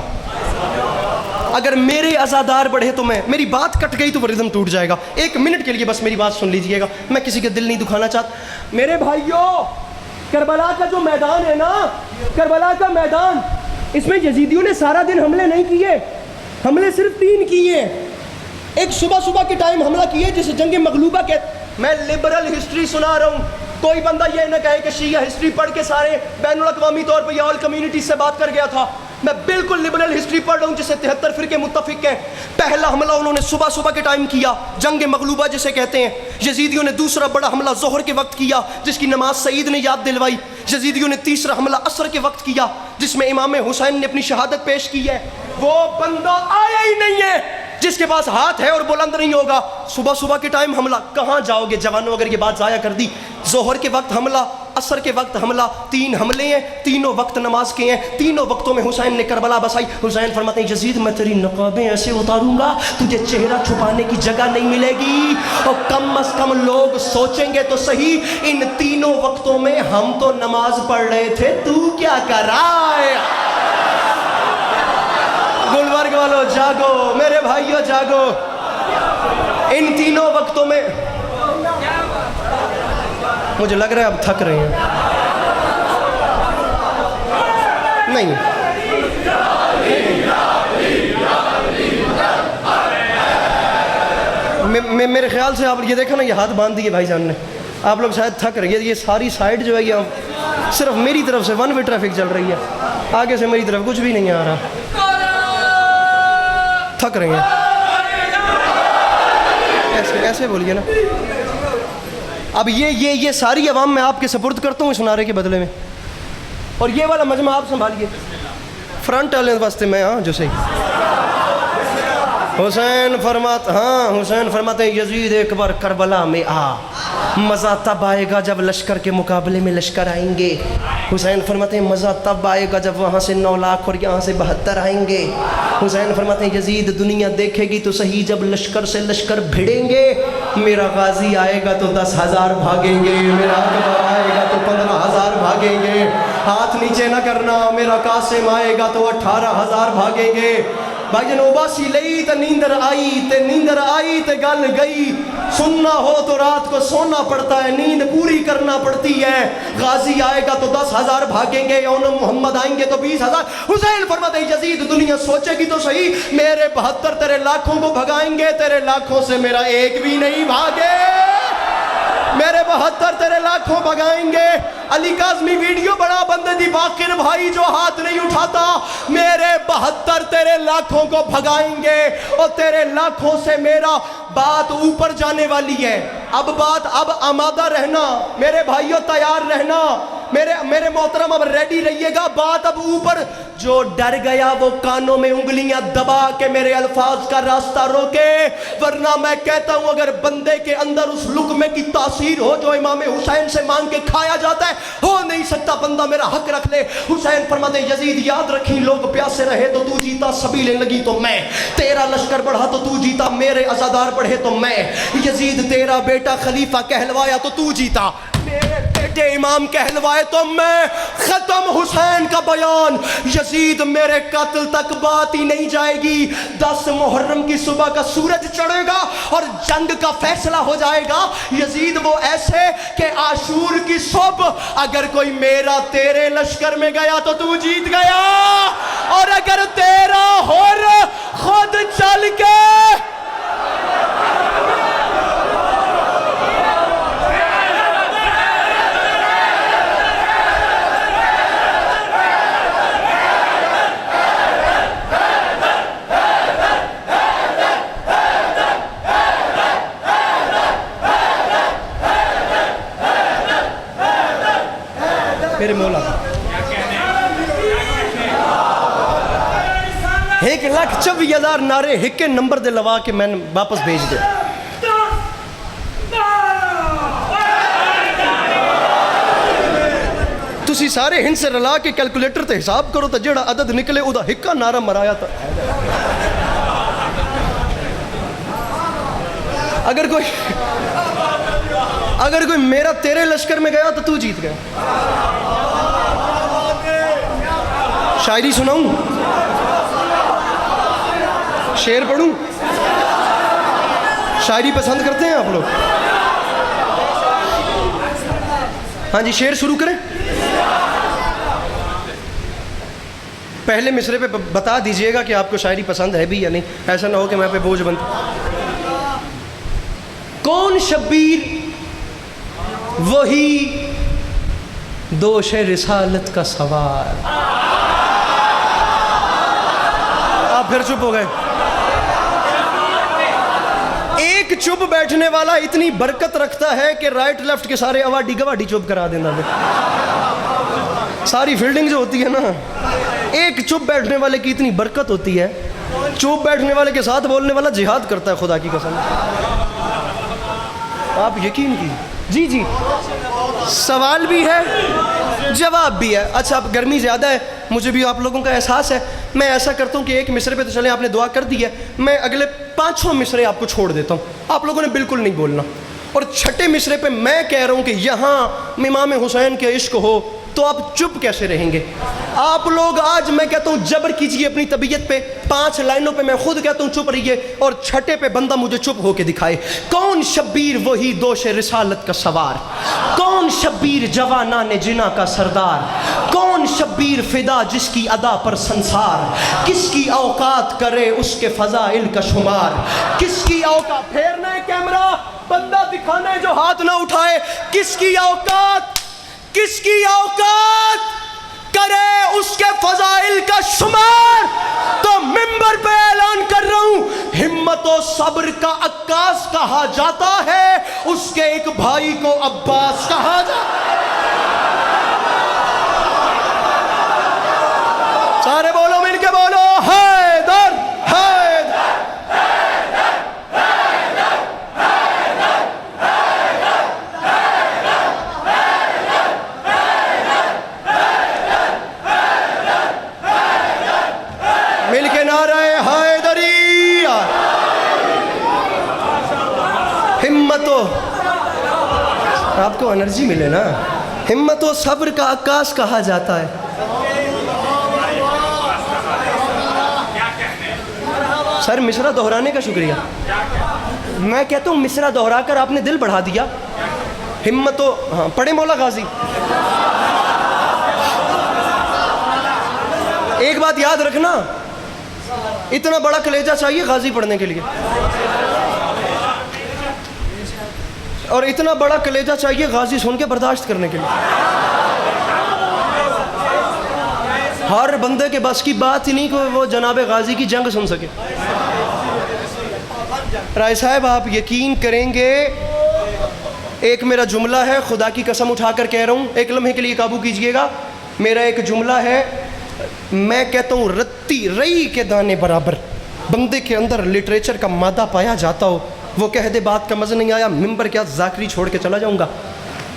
اگر میرے عزادار بڑھے تو میں، میری بات کٹ گئی تو وہ ردم ٹوٹ جائے گا۔ 1 منٹ کے لیے بس میری بات سن لیجئے گا، میں کسی کے دل نہیں دکھانا چاہتا۔ میرے بھائیوں، کربلا کا جو میدان ہے نا، کربلا کا میدان، اس میں یزیدیوں نے سارا دن حملے نہیں کیے، حملے صرف 3 کیے۔ ایک صبح کے ٹائم حملہ کیے جسے جنگ مغلوبہ کہتے۔ میں لبرل ہسٹری سنا رہا ہوں، کوئی بندہ یہ نہ کہے کہ شیعہ ہسٹری پڑھ کے سارے بین الاقوامی طور پر یا آل کمیونٹی سے بات کر گیا تھا۔ میں بالکل لبرل ہسٹری پڑھ رہا ہوں جسے 73 فرقے متفق ہیں۔ پہلا حملہ انہوں نے صبح کے ٹائم کیا، جنگ مغلوبہ جسے کہتے ہیں۔ یزیدیوں نے دوسرا بڑا حملہ ظہر کے وقت کیا جس کی نماز سعید نے یاد دلوائی۔ یزیدیوں نے تیسرا حملہ عصر کے وقت کیا جس میں امام حسین نے اپنی شہادت پیش کی ہے۔ وہ بندہ آیا ہی نہیں ہے جس کے پاس ہاتھ ہے اور بلند نہیں ہوگا۔ صبح کے ٹائم حملہ، کہاں جاؤ گے جوانوں اگر یہ بات ضائع کر دی؟ ظہر کے وقت حملہ، عصر کے وقت حملہ، 3 حملے ہیں، تینوں وقت نماز کے ہیں، تینوں وقتوں میں حسین نے کربلا بسائی۔ حسین فرماتے ہیں یزید میں تیری نقابیں ایسے اتاروں گا تجھے چہرہ چھپانے کی جگہ نہیں ملے گی، اور کم از کم لوگ سوچیں گے تو صحیح ان تینوں وقتوں میں ہم تو نماز پڑھ رہے تھے، تو کیا کر رہا ہے؟ گلبرگ والو جاگو، میرے بھائیو جاگو، ان تینوں وقتوں میں مجھے لگ رہا ہے اب تھک رہے ہیں، نہیں میرے خیال سے آپ یہ دیکھا نا، یہ ہاتھ باندھ دیے بھائی جان نے، آپ لوگ شاید تھک رہے ہیں۔ یہ ساری سائڈ جو ہے یہ صرف میری طرف سے 1 وے ٹریفک چل رہی ہے، آگے سے میری طرف کچھ بھی نہیں آ رہا، تھک رہے ہیں۔ ایسے بولیے نا۔ اب یہ ساری عوام میں آپ کے سپرد کرتا ہوں اس نعرے کے بدلے میں، اور یہ والا مجمع آپ سنبھالیے، فرنٹ والے واسطے میں، ہاں جو صحیح۔ حسین فرماتے ہیں یزید ایک بار کربلا میں آ، مزہ تب آئے گا جب لشکر کے مقابلے میں لشکر آئیں گے۔ حسین فرماتے ہیں مزہ تب آئے گا جب وہاں سے 9 لاکھ اور یہاں سے 72 آئیں گے۔ حسین فرماتے ہیں یزید دنیا دیکھے گی تو صحیح جب لشکر سے لشکر بھیڑیں گے، میرا غازی آئے گا تو 10,000 بھاگیں گے، میرا اکبر آئے گا تو 15,000 بھاگیں گے، ہاتھ نیچے نہ کرنا، میرا قاسم آئے گا تو 18,000 بھاگیں گے۔ بھائی جان اوباسی لئی تے نیندر آئی تے گل گئی. سننا ہو تو رات کو سونا پڑتا ہے, نیند پوری کرنا پڑتی ہے. غازی آئے گا تو 10,000 بھاگیں گے, یوم محمد آئیں گے تو 20,000. حسین فرماتے ہیں یزید دنیا سوچے گی تو صحیح, میرے 72 تیرے لاکھوں کو بھگائیں گے, تیرے لاکھوں سے میرا ایک بھی نہیں بھاگے. میرے 72 تیرے لاکھوں بھگائیں گے. علی کاظمی ویڈیو بڑا بندے دی باقر بھائی جو ہاتھ نہیں اٹھاتا, میرے 72 تیرے لاکھوں کو بھگائیں گے, اور تیرے لاکھوں سے میرا بات اوپر جانے والی ہے. اب آمادہ رہنا میرے بھائیوں, تیار رہنا میرے محترم, اب ریڈی رہیے گا. بات اب اوپر. جو ڈر گیا وہ کانوں میں انگلیاں دبا کے میرے الفاظ کا راستہ روکے, ورنہ میں کہتا ہوں اگر بندے کے اندر اس لقمے کی تاثیر ہو جو امام حسین سے مانگ کے کھایا جاتا ہے, ہو نہیں سکتا بندہ میرا حق رکھ لے. حسین فرماتے ہیں یزید یاد رکھیں, لوگ پیاسے رہے تو تو جیتا, سبیلیں لگی تو میں, تیرا لشکر بڑھا تو تو جیتا, میرے عزادار بڑھے تو میں. یزید تیرا بیٹا خلیفہ کہلوایا تو تو جیتا, میرے بیٹے امام کہلوائے تو میں. ختم حسین کا بیان. یزید میرے قتل تک بات ہی نہیں جائے گی. 10 محرم کی صبح کا سورج چڑھے گا اور جنگ کا فیصلہ ہو جائے گا. یزید وہ ایسے کہ عاشور کی صبح اگر کوئی میرا تیرے لشکر میں گیا تو تو جیت گیا, اور اگر تیرا ہور خود چل کے میرے مولا 1,24,000 نعرے ہکے نمبر دے لوا کے میں واپس بھیج دے. تسی سارے ہند سے رلا کے کیلکولیٹر تے حساب کرو تو جڑا عدد نکلے او دا ہکا نعرہ مرایا تھا. اگر کوئی میرا تیرے لشکر میں گیا تو جیت گیا. شاعری سناؤں, شعر پڑھوں؟ شاعری پسند کرتے ہیں آپ لوگ؟ ہاں جی شعر شروع کریں. پہلے مصرے پہ بتا دیجئے گا کہ آپ کو شاعری پسند ہے بھی یا نہیں, ایسا نہ ہو کہ میں پہ بوجھ بن. کون شبیر وہی دوش رسالت کا سوار. آپ پھر چپ ہو گئے. ایک چپ بیٹھنے والا اتنی برکت رکھتا ہے کہ رائٹ لیفٹ کے سارے اواڈی گواڈی چپ کرا دینا. ساری فیلڈنگ جو ہوتی ہے نا, ایک چپ بیٹھنے والے کی اتنی برکت ہوتی ہے. چپ بیٹھنے والے کے ساتھ بولنے والا جہاد کرتا ہے, خدا کی قسم. آپ یقین کی. جی سوال بھی ہے جواب بھی ہے. اچھا اب گرمی زیادہ ہے, مجھے بھی آپ لوگوں کا احساس ہے. میں ایسا کرتا ہوں کہ ایک مصرے پہ تو چلیں آپ نے دعا کر دی ہے, میں اگلے 5 مصرے آپ کو چھوڑ دیتا ہوں, آپ لوگوں نے بالکل نہیں بولنا. اور 6 مصرے پہ میں کہہ رہا ہوں کہ یہاں امام حسین کے عشق ہو تو آپ چپ کیسے رہیں گے؟ آپ لوگ آج میں کہتا ہوں جبر کیجئے اپنی طبیعت پہ. 5 لائنوں پہ میں خود کہتا ہوں چپ رہیے, اور 6 پہ بندہ مجھے چپ ہو کے دکھائے. کون شبیر وہی دوش رسالت کا سوار, کون شبیر جوانان جنا کا سردار, کون شبیر فدا جس کی ادا پر سنسار, کس کی اوقات کرے اس کے فضائل کا شمار, کس کی اوقات. پھیرنا ہے کیمرہ, بندہ دکھانا ہے جو ہاتھ نہ اٹھائے. کس کی اوقات کرے اس کے فضائل کا شمار. تو منبر پہ اعلان کر رہا ہوں, ہمت و صبر کا عکاس کہا جاتا ہے, اس کے ایک بھائی کو عباس کہا جاتا ہے. سارے بولو, مل کے بولو, حیدر حیدر. مل کے نعرہ حیدریہ. ہمت و, آپ کو انرجی ملے نا, ہمت و صبر کا عکاس کہا جاتا ہے. سر مصرع دہرانے کا شکریہ. میں کہتا ہوں مصرع دہرا کر آپ نے دل بڑھا دیا. ہمت و ہاں پڑھے مولا غازی. ایک بات یاد رکھنا, اتنا بڑا کلیجہ چاہیے غازی پڑھنے کے لیے, اور اتنا بڑا کلیجہ چاہیے غازی سن کے برداشت کرنے کے لیے. ہر بندے کے بس کی بات ہی نہیں کہ وہ جناب غازی کی جنگ سن سکے. رائے صاحب آپ یقین کریں گے, ایک میرا جملہ ہے, خدا کی قسم اٹھا کر کہہ رہا ہوں, ایک لمحے کے لیے قابو کیجئے گا. میرا ایک جملہ ہے, میں کہتا ہوں رتی رئی کے دانے برابر بندے کے اندر لٹریچر کا مادہ پایا جاتا ہو, وہ کہہ دے بات کا مزہ نہیں آیا, ممبر کیا ذاکری چھوڑ کے چلا جاؤں گا.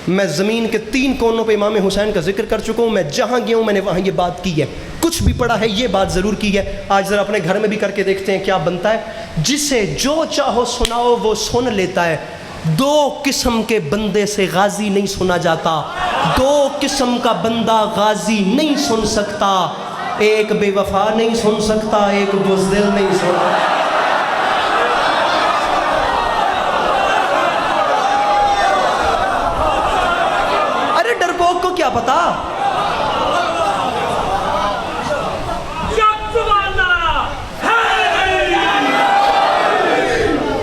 میں زمین کے 3 کونوں پہ امام حسین کا ذکر کر چکا ہوں. میں جہاں گیا ہوں میں نے وہاں یہ بات کی ہے, کچھ بھی پڑھا ہے یہ بات ضرور کی ہے. آج ذرا اپنے گھر میں بھی کر کے دیکھتے ہیں کیا بنتا ہے. جسے جو چاہو سناؤ وہ سن لیتا ہے. 2 قسم کے بندے سے غازی نہیں سنا جاتا, 2 قسم کا بندہ غازی نہیں سن سکتا. ایک بے وفا نہیں سن سکتا, ایک بزدل نہیں سن سکتا. ارے ڈرپوک کو کیا پتا.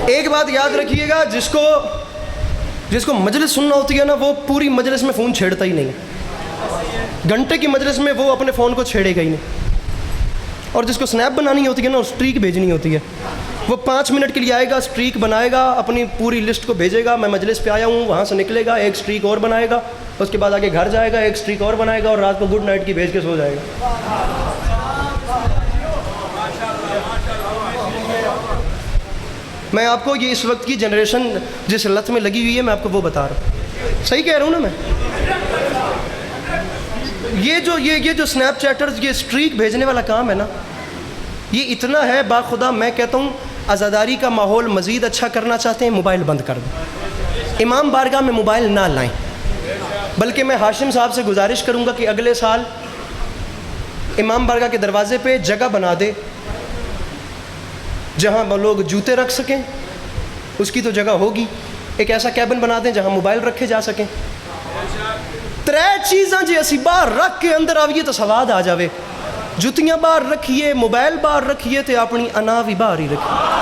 ایک بات یاد رکھیے گا, جس کو مجلس سننا ہوتی ہے نا, وہ پوری مجلس میں فون چھیڑتا ہی نہیں. گھنٹے کی مجلس میں وہ اپنے فون کو چھیڑے گا ہی نہیں. اور جس کو سنیپ بنانی ہوتی ہے نا, اسٹریک بھیجنی ہوتی ہے, وہ 5 منٹ کے لیے آئے گا, اسٹریک بنائے گا, اپنی پوری لسٹ کو بھیجے گا, میں مجلس پہ آیا ہوں, وہاں سے نکلے گا, ایک اسٹریک اور بنائے گا, اس کے بعد آگے گھر جائے گا, ایک اسٹریک اور بنائے گا, اور رات کو گڈ نائٹ کی بھیج کے سو جائے گا. میں آپ کو یہ اس وقت کی جنریشن جس لت میں لگی ہوئی ہے, میں آپ کو وہ بتا رہا ہوں. صحیح کہہ رہا ہوں نا میں. یہ جو سنیپ چیٹرز یہ اسٹریک بھیجنے والا کام ہے نا, یہ اتنا ہے باخدا. میں کہتا ہوں عزاداری کا ماحول مزید اچھا کرنا چاہتے ہیں, موبائل بند کر دیں. امام بارگاہ میں موبائل نہ لائیں. بلکہ میں ہاشم صاحب سے گزارش کروں گا کہ اگلے سال امام بارگاہ کے دروازے پہ جگہ بنا دے جہاں لوگ جوتے رکھ سکیں. اس کی تو جگہ ہوگی. ایک ایسا کیبن بنا دیں جہاں موبائل رکھے جا سکیں. 3 چیزاں جی اسی باہر رکھ کے اندر آئیے تو سواد آ جاوے. جتیاں باہر رکھیے, موبائل باہر رکھیے, تے اپنی انا بھی باہر ہی رکھیے.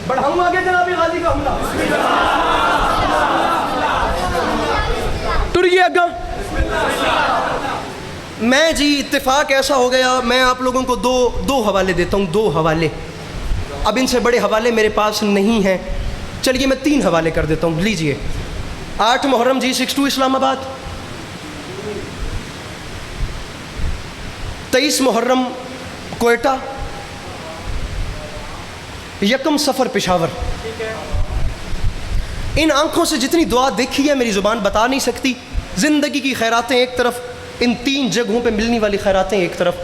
بڑھاؤں آگے جناب غازی کا حملہ. ٹریے اگا. میں جی اتفاق ایسا ہو گیا, میں آپ لوگوں کو دو حوالے دیتا ہوں, 2 حوالے. اب ان سے بڑے حوالے میرے پاس نہیں ہیں, چلیے میں 3 حوالے کر دیتا ہوں. لیجئے 8 محرم G62 اسلام آباد, 23 محرم کوئٹہ, 1 صفر پشاور. ان آنکھوں سے جتنی دعا دیکھی ہے میری زبان بتا نہیں سکتی. زندگی کی خیراتیں ایک طرف, ان 3 جگہوں پہ ملنے والی خیراتیں ایک طرف.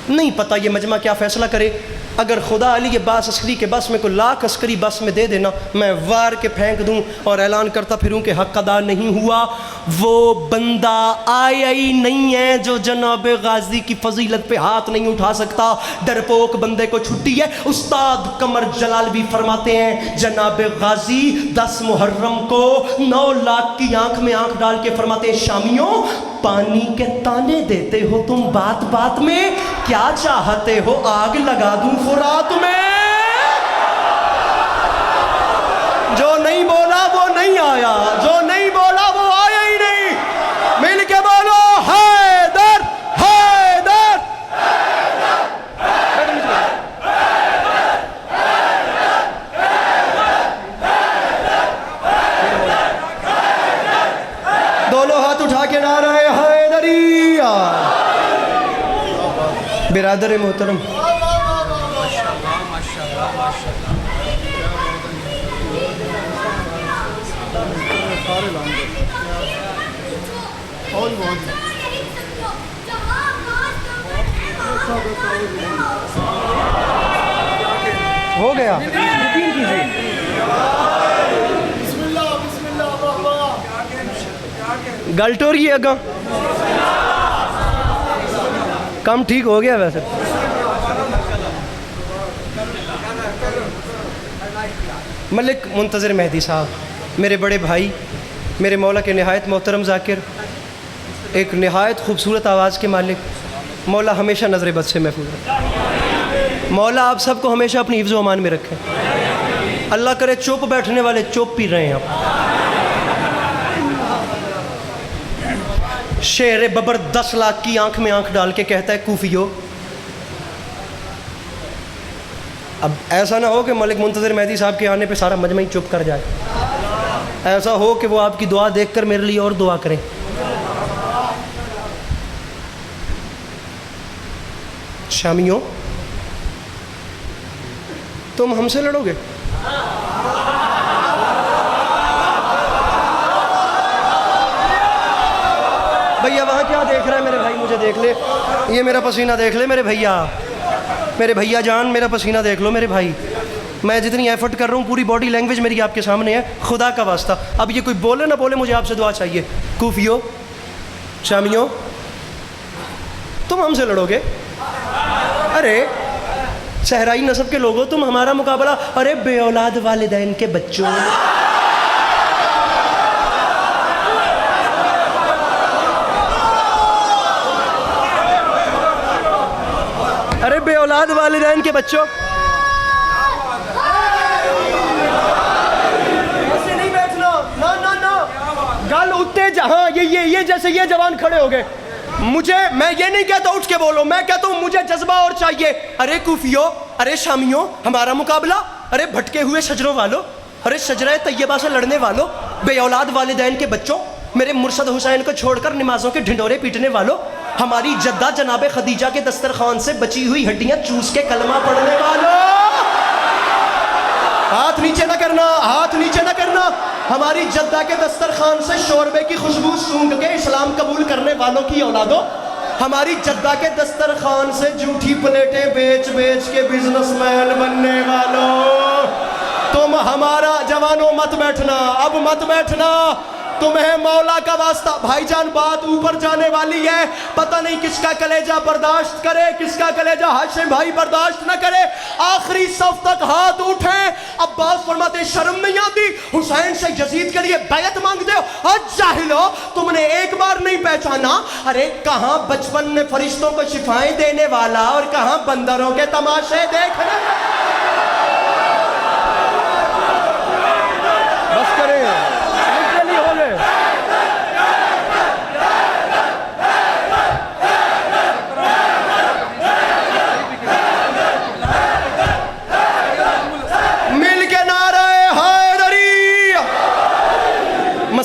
نہیں پتہ یہ مجمع کیا فیصلہ کرے. اگر خدا علی عباس عسکری کے بس میں کوئی لاکھ عسکری بس میں دے دینا, میں وار کے پھینک دوں اور اعلان کرتا پھروں کہ حق ادا نہیں ہوا. وہ بندہ آیا ہی نہیں ہے جو جناب غازی کی فضیلت پہ ہاتھ نہیں اٹھا سکتا. ڈرپوک بندے کو چھٹی ہے. استاد قمر جلال بھی فرماتے ہیں جناب غازی 10 محرم کو 9 لاکھ کی آنکھ میں آنکھ ڈال کے فرماتے ہیں, شامیوں پانی کے تانے دیتے ہو تم بات بات میں, کیا چاہتے ہو آگ لگا دوں فرات میں. جو نہیں بولا وہ نہیں آیا, جو نہیں بولا وہ آیا ہی نہیں. مل کے بولو حیدر حیدر. دونوں ہاتھ اٹھا کے نعرہ حیدریہ. برادر محترم, ہو گیا, یقین کیجیے. گل ٹوری اگاں کام ٹھیک ہو گیا ویسے. ملک منتظر مہدی صاحب میرے بڑے بھائی, میرے مولا کے نہایت محترم ذاکر, ایک نہایت خوبصورت آواز کے مالک, مولا ہمیشہ نظر بد سے محفوظ رکھے. مولا آپ سب کو ہمیشہ اپنی حفظ و امان میں رکھے. اللہ کرے چوپ بیٹھنے والے چوپ پی رہے ہیں آپ. شیر ببر 10 لاکھ کی آنکھ میں آنکھ ڈال کے کہتا ہے کوفیو, اب ایسا نہ ہو کہ ملک منتظر مہدی صاحب کے آنے پہ سارا مجمع ہی چپ کر جائے. ایسا ہو کہ وہ آپ کی دعا دیکھ کر میرے لیے اور دعا کریں. شامیوں, تم ہم سے لڑو گے؟ بھیا وہاں کیا دیکھ رہا ہے میرے بھائی؟ مجھے دیکھ لے, یہ میرا پسینہ دیکھ لے میرے بھیا, میرے بھیا جان میرا پسینہ دیکھ لو میرے بھائی. میں جتنی ایفرٹ کر رہا ہوں پوری باڈی لینگویج میری آپ کے سامنے ہے, خدا کا واسطہ. اب یہ کوئی بولے نہ بولے, مجھے آپ سے دعا چاہیے. کوفیوں, شامیوں, تم ہم سے لڑو گے؟ ارے صحرائی نسب کے لوگوں, تم ہمارا مقابلہ, ارے بے اولاد والدین کے بچوں, ارے بے اولاد والدین کے بچوں, ایسے نہیں بیٹھنا. گل اٹھتے جہاں یہ جیسے یہ جوان کھڑے ہو گئے. میں یہ نہیں کہتا اٹھ کے بولو, میں کہتا ہوں مجھے جذبہ اور چاہیے. ارے کوفیوں, ارے شامیوں, ہمارا مقابلہ, ارے بھٹکے ہوئے شجروں والوں, ارے شجرہ طیبہ سے لڑنے والوں, بے اولاد والدین کے بچوں, میرے مرشد حسین کو چھوڑ کر نمازوں کے ڈھنڈورے پیٹنے والوں, ہماری جدہ جناب خدیجہ کے دسترخوان سے بچی ہوئی ہڈیاں چوس کے کلمہ پڑھنے والوں. ہاتھ نیچے نہ کرنا, ہاتھ نیچے نہ کرنا. ہماری جدہ کے دسترخوان سے شوربے کی خوشبو سونگھ کے اسلام قبول کرنے والوں کی اولادوں, ہماری جدہ کے دسترخوان سے جھوٹی پلیٹیں بیچ بیچ کے بزنس مین بننے والوں, تم ہمارا جوانوں مت بیٹھنا, اب مت بیٹھنا. تمہیں مولا کا واسطہ. بھائی جان بات اوپر جانے والی ہے, پتہ نہیں کس کا کلیجہ برداشت کرے, کس کا کلیجہ ہاشم بھائی برداشت نہ کرے. آخری صف تک ہاتھ اٹھیں. عباس فرماتے شرم نہیں آتی, حسین سے یزید کے لیے بیعت مانگتے ہو؟ اور جاہلو, تم نے ایک بار نہیں پہچانا. ارے کہاں بچپن میں فرشتوں کو شفائیں دینے والا اور کہاں بندروں کے تماشے دیکھنے. بس کریں,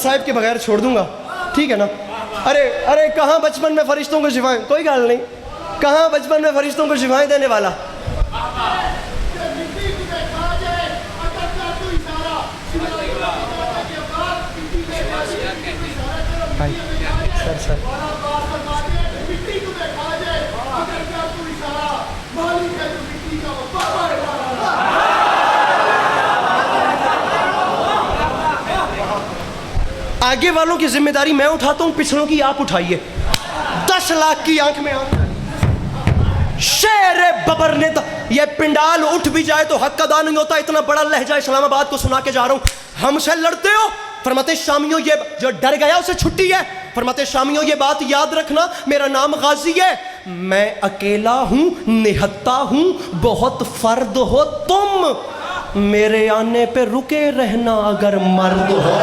صاحب کے بغیر چھوڑ دوں گا, ٹھیک ہے نا. ارے کہاں بچپن میں فرشتوں کو شفائیں, کوئی گال نہیں, کہاں بچپن میں فرشتوں کو شفائیں دینے والا. سر آگے والوں کی ذمہ داری میں اٹھاتا ہوں, پچھلوں کی آپ اٹھائیے. 10 لاکھ کی آنکھ میں آنکھ. شیر ببر نے یہ پنڈال اٹھ بھی جائے تو حق ادا نہیں ہوتا. اتنا بڑا لہجہ اسلام آباد کو سنا کے جا رہا ہوں. ہم سے لڑتے ہو؟ فرماتے شامیوں یہ جو ڈر گیا اسے چھٹی ہے. فرماتے شامیوں یہ بات یاد رکھنا, میرا نام غازی ہے, میں اکیلا ہوں, نہتا ہوں, بہت فرد ہو تم, میرے آنے پہ رکے رہنا اگر مرد ہو.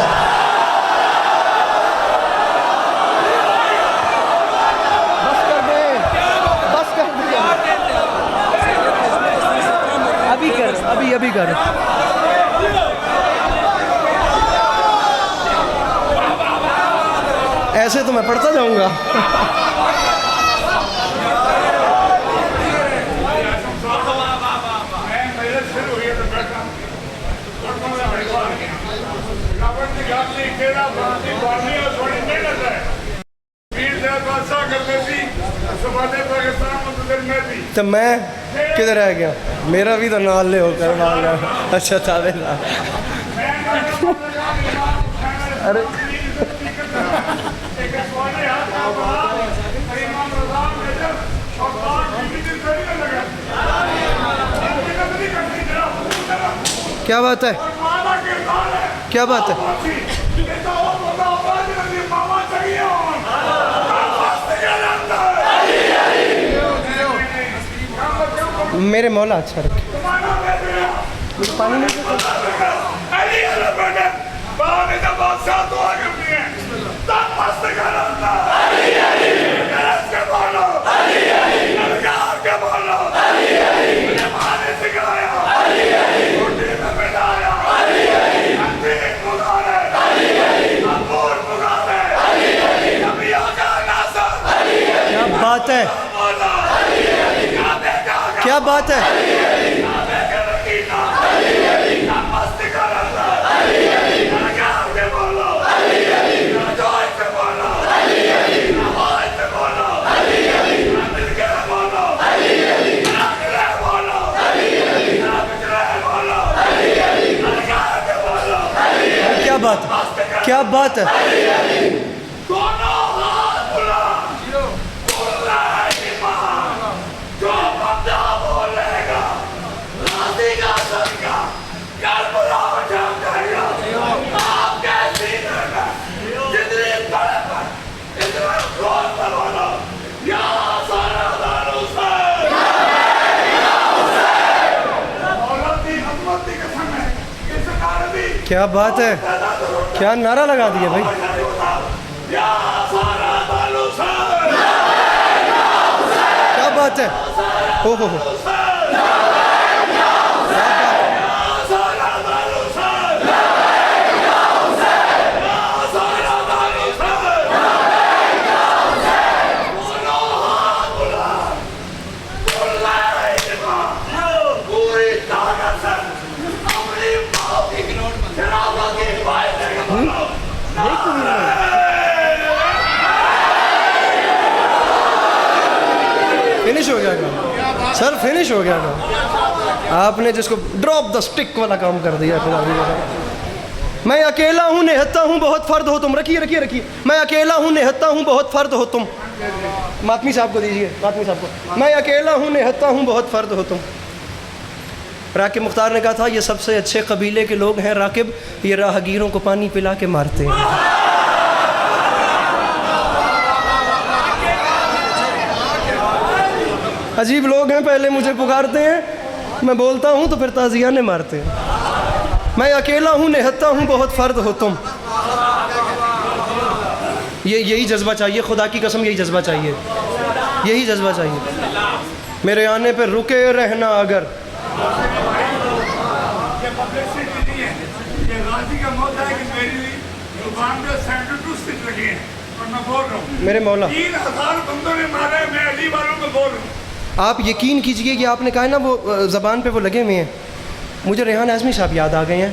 ابھی کر ایسے تو میں پڑھتا جاؤں گا. تو میں کدھر رہ گیا؟ میرا بھی تو نال لے ہو کر مانگا. اچھا تھا. ارے کیا بات ہے، کیا بات ہے؟ میرے مولا اچھا رکھے. پانی نہیں بات ہے، کیا بات ہے؟ کیا بات ہے، کیا بات ہے؟ کیا بات ہے، کیا نعرہ لگا دیا بھائی. کیا بات ہے، ہو فنش ہو گیا کام سر، فنش ہو گیا کام. آپ نے جس کو ڈراپ دا سٹک والا کام کر دیا. میں اکیلا ہوں نہتا ہوں بہت فرد ہو تم. رکھیے رکھیے رکھیے. میں اکیلا ہوں نہتا ہوں بہت فرد ہو تم. ماتمی صاحب کو دیجیے، ماتمی صاحب کو. میں اکیلا ہوں نہتا ہوں بہت فرد ہو تم. راکب مختار نے کہا تھا یہ سب سے اچھے قبیلے کے لوگ ہیں راکب، یہ راہگیروں کو پانی پلا کے مارتے ہیں. عجیب لوگ ہیں، پہلے مجھے پکارتے ہیں، میں بولتا ہوں تو پھر تازیانے مارتے ہیں. میں اکیلا ہوں نہتا ہوں بہت فرد ہو تم. یہی جذبہ چاہیے، خدا کی قسم یہی جذبہ چاہیے، یہی جذبہ چاہیے. میرے آنے پہ رکے رہنا اگر. میرے مولا 3000 بندوں نے مارا ہے، میں علی والوں کو بول رہا ہوں. آپ یقین کیجئے کہ آپ نے کہا نا وہ زبان پہ وہ لگے ہوئے ہیں. مجھے ریحان اعظمی صاحب یاد آ گئے ہیں.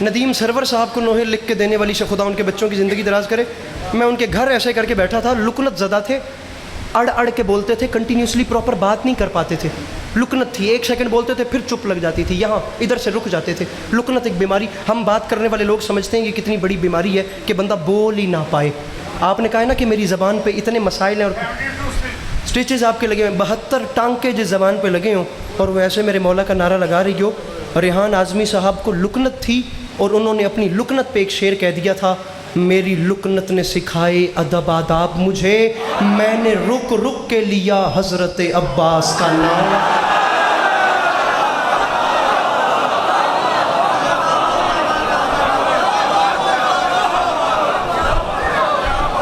ندیم سرور صاحب کو نوحے لکھ کے دینے والی خدا ان کے بچوں کی زندگی دراز کرے. میں ان کے گھر ایسے کر کے بیٹھا تھا، لکنت زدہ تھے، اڑ کے بولتے تھے، کنٹینیوسلی پراپر بات نہیں کر پاتے تھے. لکنت تھی، 1 سیکنڈ بولتے تھے پھر چپ لگ جاتی تھی، یہاں ادھر سے رک جاتے تھے. لکنت ایک بیماری، ہم بات کرنے والے لوگ سمجھتے ہیں کہ کتنی بڑی بیماری ہے کہ بندہ بول ہی نہ پائے. آپ نے کہا نا کہ میری زبان پہ اتنے مسائل ہیں اور سٹیچز آپ کے لگے ہوئے، 72 ٹانکے جس زبان پہ لگے ہوں اور وہ ایسے میرے مولا کا نعرہ لگا رہی ہو. ریحان اعظمی صاحب کو لکنت تھی اور انہوں نے اپنی لکنت پہ ایک شعر کہہ دیا تھا، میری لکنت نے سکھائے ادب آداب مجھے، میں نے رک رک کے لیا حضرت عباس کا نام.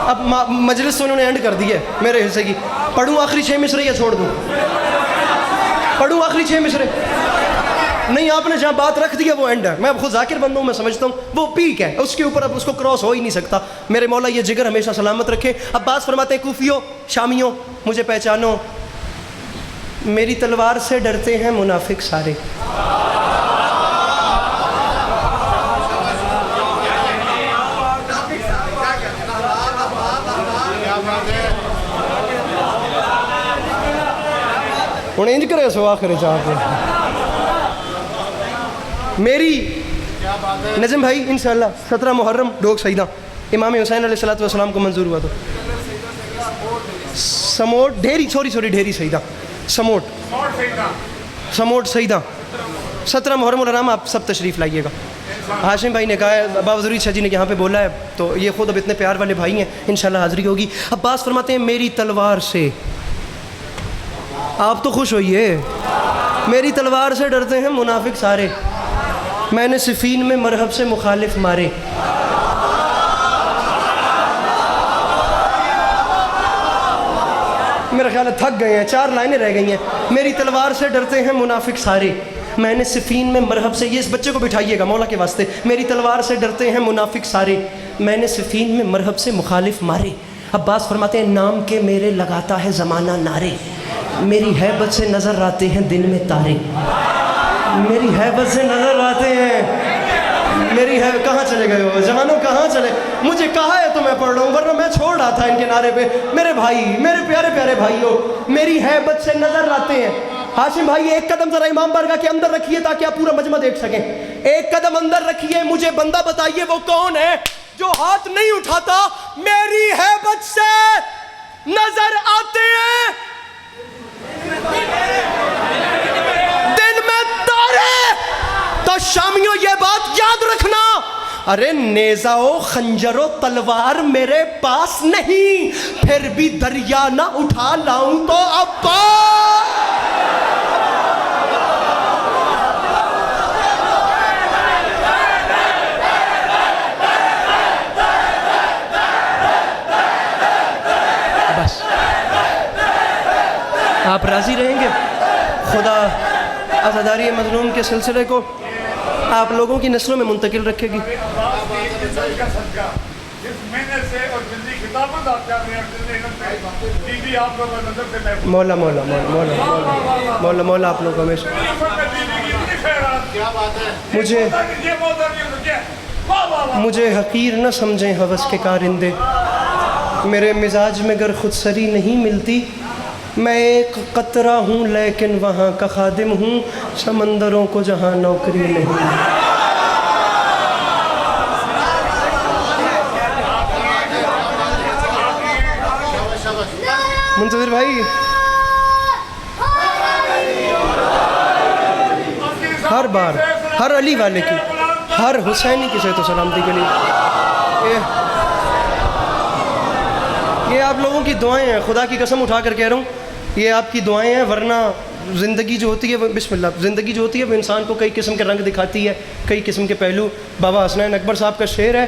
اب مجلس تو انہوں نے اینڈ کر دی ہے میرے حصے کی. پڑھوں آخری 6 مصرے یا چھوڑ دوں؟ پڑھوں آخری 6 مصرے؟ نہیں، آپ نے جہاں بات رکھ دی ہے وہ اینڈ ہے. میں اب خود ذاکر بندہ ہوں، میں سمجھتا ہوں وہ پیک ہے، اس کے اوپر اب اس کو کراس ہو ہی نہیں سکتا. میرے مولا یہ جگر ہمیشہ سلامت رکھے. عباس فرماتے ہیں کوفیوں، شامیوں، مجھے پہچانو، میری تلوار سے ڈرتے ہیں منافق سارے. ہوں انج کرے سو آخر چاہ کے میری نجم بھائی انشاءاللہ 17 محرم ڈوگ سیدہ امام حسین علیہ السلام کو منظور ہوا تو سموٹ ڈھیری ڈھیری سیدہ سموٹ سیدہ 17 محرم الحرام آپ سب تشریف لائیے گا. ہاشم بھائی نے کہا ہے, بابا ضروری شاہ جی نے یہاں پہ بولا ہے, تو یہ خود اب اتنے پیار والے بھائی ہیں, انشاءاللہ حاضری ہوگی. عباس فرماتے ہیں میری تلوار سے, آپ تو خوش ہوئیے, میری تلوار سے ڈرتے ہیں منافق سارے, میں نے صفین میں مرحب سے مخالف مارے. میرا خیال ہے تھک گئے ہیں, 4 لائنیں رہ گئی ہیں. میری تلوار سے ڈرتے ہیں منافق سارے, میں نے صفین میں مرحب سے, یہ اس بچے کو بٹھائیے گا مولا کے واسطے. میری تلوار سے ڈرتے ہیں منافق سارے, میں نے صفین میں مرحب سے مخالف مارے. عباس فرماتے ہیں نام کے میرے لگاتا ہے زمانہ نعرے, میری ہیبت سے نظر آتے ہیں دن میں تارے. میری ہیبت سے نظر آتے ہیں, میری ہے کہاں چلے گئے ہو جوانوں, کہاں چلے, مجھے کہا ہے تو میں پڑھ رہا ہوں, ورنہ میں چھوڑ رہا تھا ان کے نعرے پہ. میرے بھائی, میرے پیارے پیارے بھائی ہو, میری ہیبت سے نظر آتے ہیں. ہاشم بھائی ایک قدم ذرا امام بارگاہ کے اندر رکھیے تاکہ آپ پورا مجمع دیکھ سکیں. ایک قدم اندر رکھیے, مجھے بندہ بتائیے وہ کون ہے جو ہاتھ نہیں اٹھاتا, میری ہیبت سے نظر آتے ہیں دن میں تارے. تو شامیوں یہ بات یاد رکھنا, ارے نیزہ و خنجر و تلوار میرے پاس نہیں, پھر بھی دریا نہ اٹھا لاؤں تو اب بس آپ راضی رہیں گے. خدا عزاداری مظلوم کے سلسلے کو آپ لوگوں کی نسلوں میں منتقل رکھے گی. مولا مولا مولا مولا مولا مولا آپ لوگ ہمیشہ مجھے حقیر نہ سمجھیں ہوس کے کارندے, میرے مزاج میں گر خود سری نہیں ملتی, میں ایک قطرہ ہوں لیکن وہاں کا خادم ہوں, سمندروں کو جہاں نوکری نہیں. منتظر بھائی ہر بار ہر علی والے کی, ہر حسینی کی صحت و سلامتی کے لیے یہ آپ لوگوں کی دعائیں ہیں, خدا کی قسم اٹھا کر کہہ رہا ہوں, یہ آپ کی دعائیں ہیں. ورنہ زندگی جو ہوتی ہے وہ, بسم اللہ, زندگی جو ہوتی ہے وہ انسان کو کئی قسم کے رنگ دکھاتی ہے, کئی قسم کے پہلو. بابا حسنین اکبر صاحب کا شعر ہے,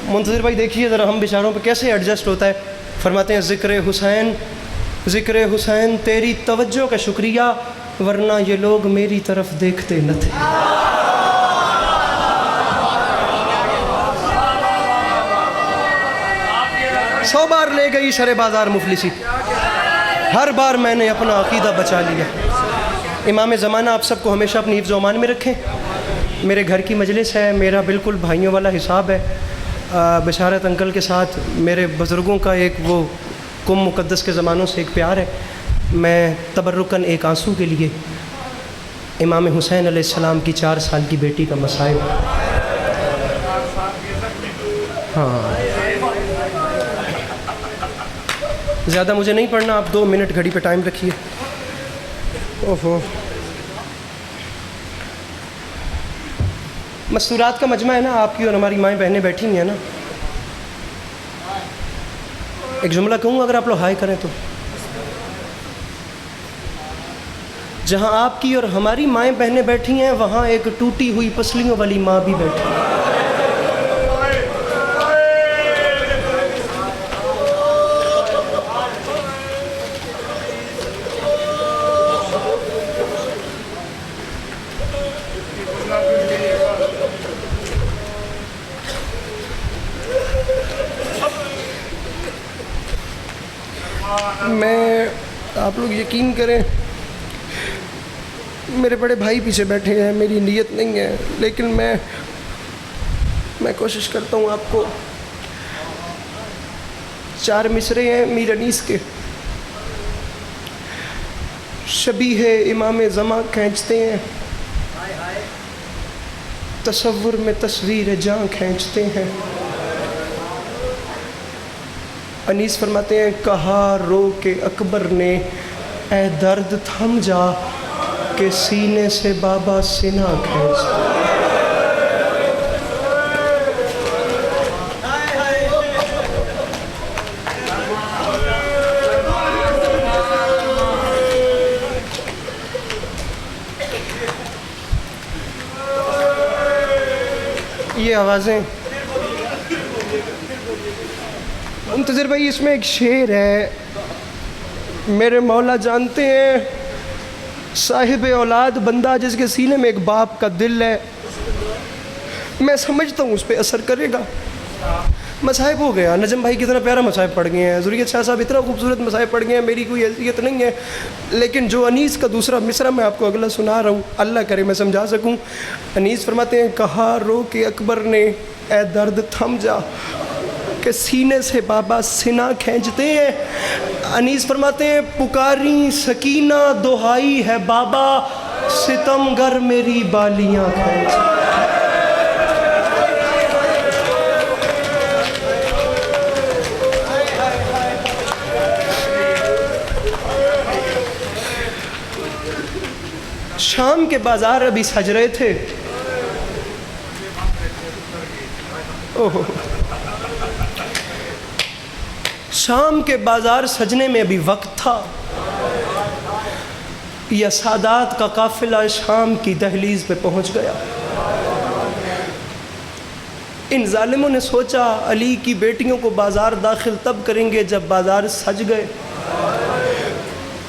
منتظر بھائی دیکھیے ذرا ہم بیچاروں پہ کیسے ایڈجسٹ ہوتا ہے. فرماتے ہیں ذکر حسین تیری توجہ کا شکریہ, ورنہ یہ لوگ میری طرف دیکھتے نہ تھے. سو بار لے گئی شر بازار مفلسی, ہر بار میں نے اپنا عقیدہ بچا لیا. امام زمانہ آپ سب کو ہمیشہ اپنی حفظ و امان میں رکھیں. میرے گھر کی مجلس ہے, میرا بالکل بھائیوں والا حساب ہے. بشارت انکل کے ساتھ میرے بزرگوں کا ایک وہ کم مقدس کے زمانوں سے ایک پیار ہے. میں تبرکاً ایک آنسو کے لیے امام حسین علیہ السلام کی 4 سال کی بیٹی کا مصائب, ہاں زیادہ مجھے نہیں پڑھنا, آپ 2 منٹ گھڑی پہ ٹائم رکھیے. اوہو, مستورات کا مجمع ہے نا, آپ کی اور ہماری مائیں بہنیں بیٹھی ہوئی ہیں نا. ایک جملہ کہوں اگر آپ لوگ ہائے کریں تو, جہاں آپ کی اور ہماری مائیں بہنیں بیٹھی ہیں وہاں ایک ٹوٹی ہوئی پسلیوں والی ماں بھی بیٹھی ہے. میں, آپ لوگ یقین کریں, میرے بڑے بھائی پیچھے بیٹھے ہیں, میری نیت نہیں ہے, لیکن میں کوشش کرتا ہوں. آپ کو 4 مصرے ہیں میر انیس کے, شبیہ امام زماں کھینچتے ہیں, تصور میں تصویر جاں کھینچتے ہیں. انیس فرماتے ہیں کہا رو کے اکبر نے اے درد تھم جا کہ سینے سے بابا سینہ کھینچتے. یہ آوازیں منتظر بھائی، اس میں ایک شعر ہے. میرے مولا جانتے ہیں صاحب اولاد بندہ جس کے سینے میں ایک باپ کا دل ہے، میں سمجھتا ہوں اس پہ اثر کرے گا. مصائب ہو گیا. نجم بھائی کتنا پیارا مصائب پڑھ گئے ہیں، ذریعت شاہ صاحب اتنا خوبصورت مصائب پڑھ گئے ہیں، میری کوئی حیثیت نہیں ہے. لیکن جو انیس کا دوسرا مصرع میں آپ کو اگلا سنا رہا ہوں، اللہ کرے میں سمجھا سکوں. انیس فرماتے ہیں کہا رو کے اکبر نے اے درد تھم جا کہ سینے سے بابا سینہ کھینچتے ہیں. انیس فرماتے ہیں پکاری سکینہ دہائی ہے بابا، ستم گر میری بالیاں کھینچ. شام کے بازار ابھی سج رہے تھے. شام کے بازار سجنے میں ابھی وقت تھا. یا سادات کا قافلہ شام کی دہلیز پہ پہنچ گیا. ان ظالموں نے سوچا علی کی بیٹیوں کو بازار داخل تب کریں گے جب بازار سج گئے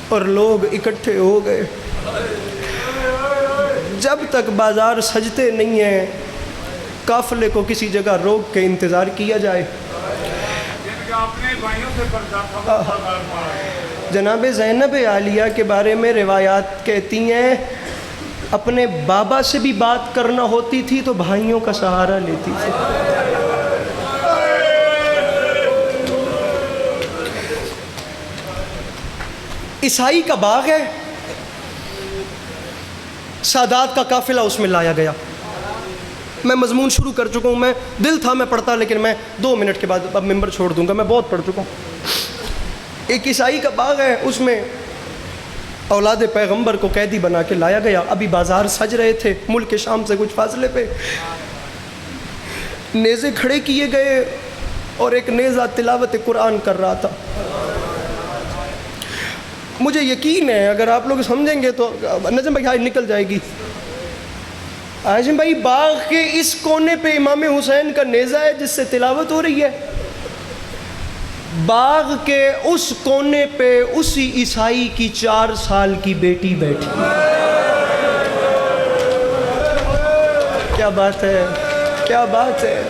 اور لوگ اکٹھے ہو گئے. جب تک بازار سجتے نہیں ہیں قافلے کو کسی جگہ روک کے انتظار کیا جائے. جناب زینب عالیہ کے بارے میں روایات کہتی ہیں اپنے بابا سے بھی بات کرنا ہوتی تھی تو بھائیوں کا سہارا لیتی تھی. عیسائی کا باغ ہے، سادات کا قافلہ اس میں لایا گیا. میں مضمون شروع کر چکا ہوں، میں دل تھا میں پڑھتا، لیکن میں 2 منٹ کے بعد اب ممبر چھوڑ دوں گا، میں بہت پڑھ چکا ہوں. ایک عیسائی کا باغ ہے، اس میں اولاد پیغمبر کو قیدی بنا کے لایا گیا. ابھی بازار سج رہے تھے، ملک شام سے کچھ فاصلے پہ نیزے کھڑے کیے گئے اور ایک نیزہ تلاوت قرآن کر رہا تھا. مجھے یقین ہے اگر آپ لوگ سمجھیں گے تو نجم بھائی آج نکل جائے گی. آجم بھائی باغ کے اس کونے پہ امام حسین کا نیزہ ہے جس سے تلاوت ہو رہی ہے. باغ کے اس کونے پہ اسی عیسائی کی 4 سال کی بیٹی بیٹھی. کیا بات ہے، کیا بات ہے.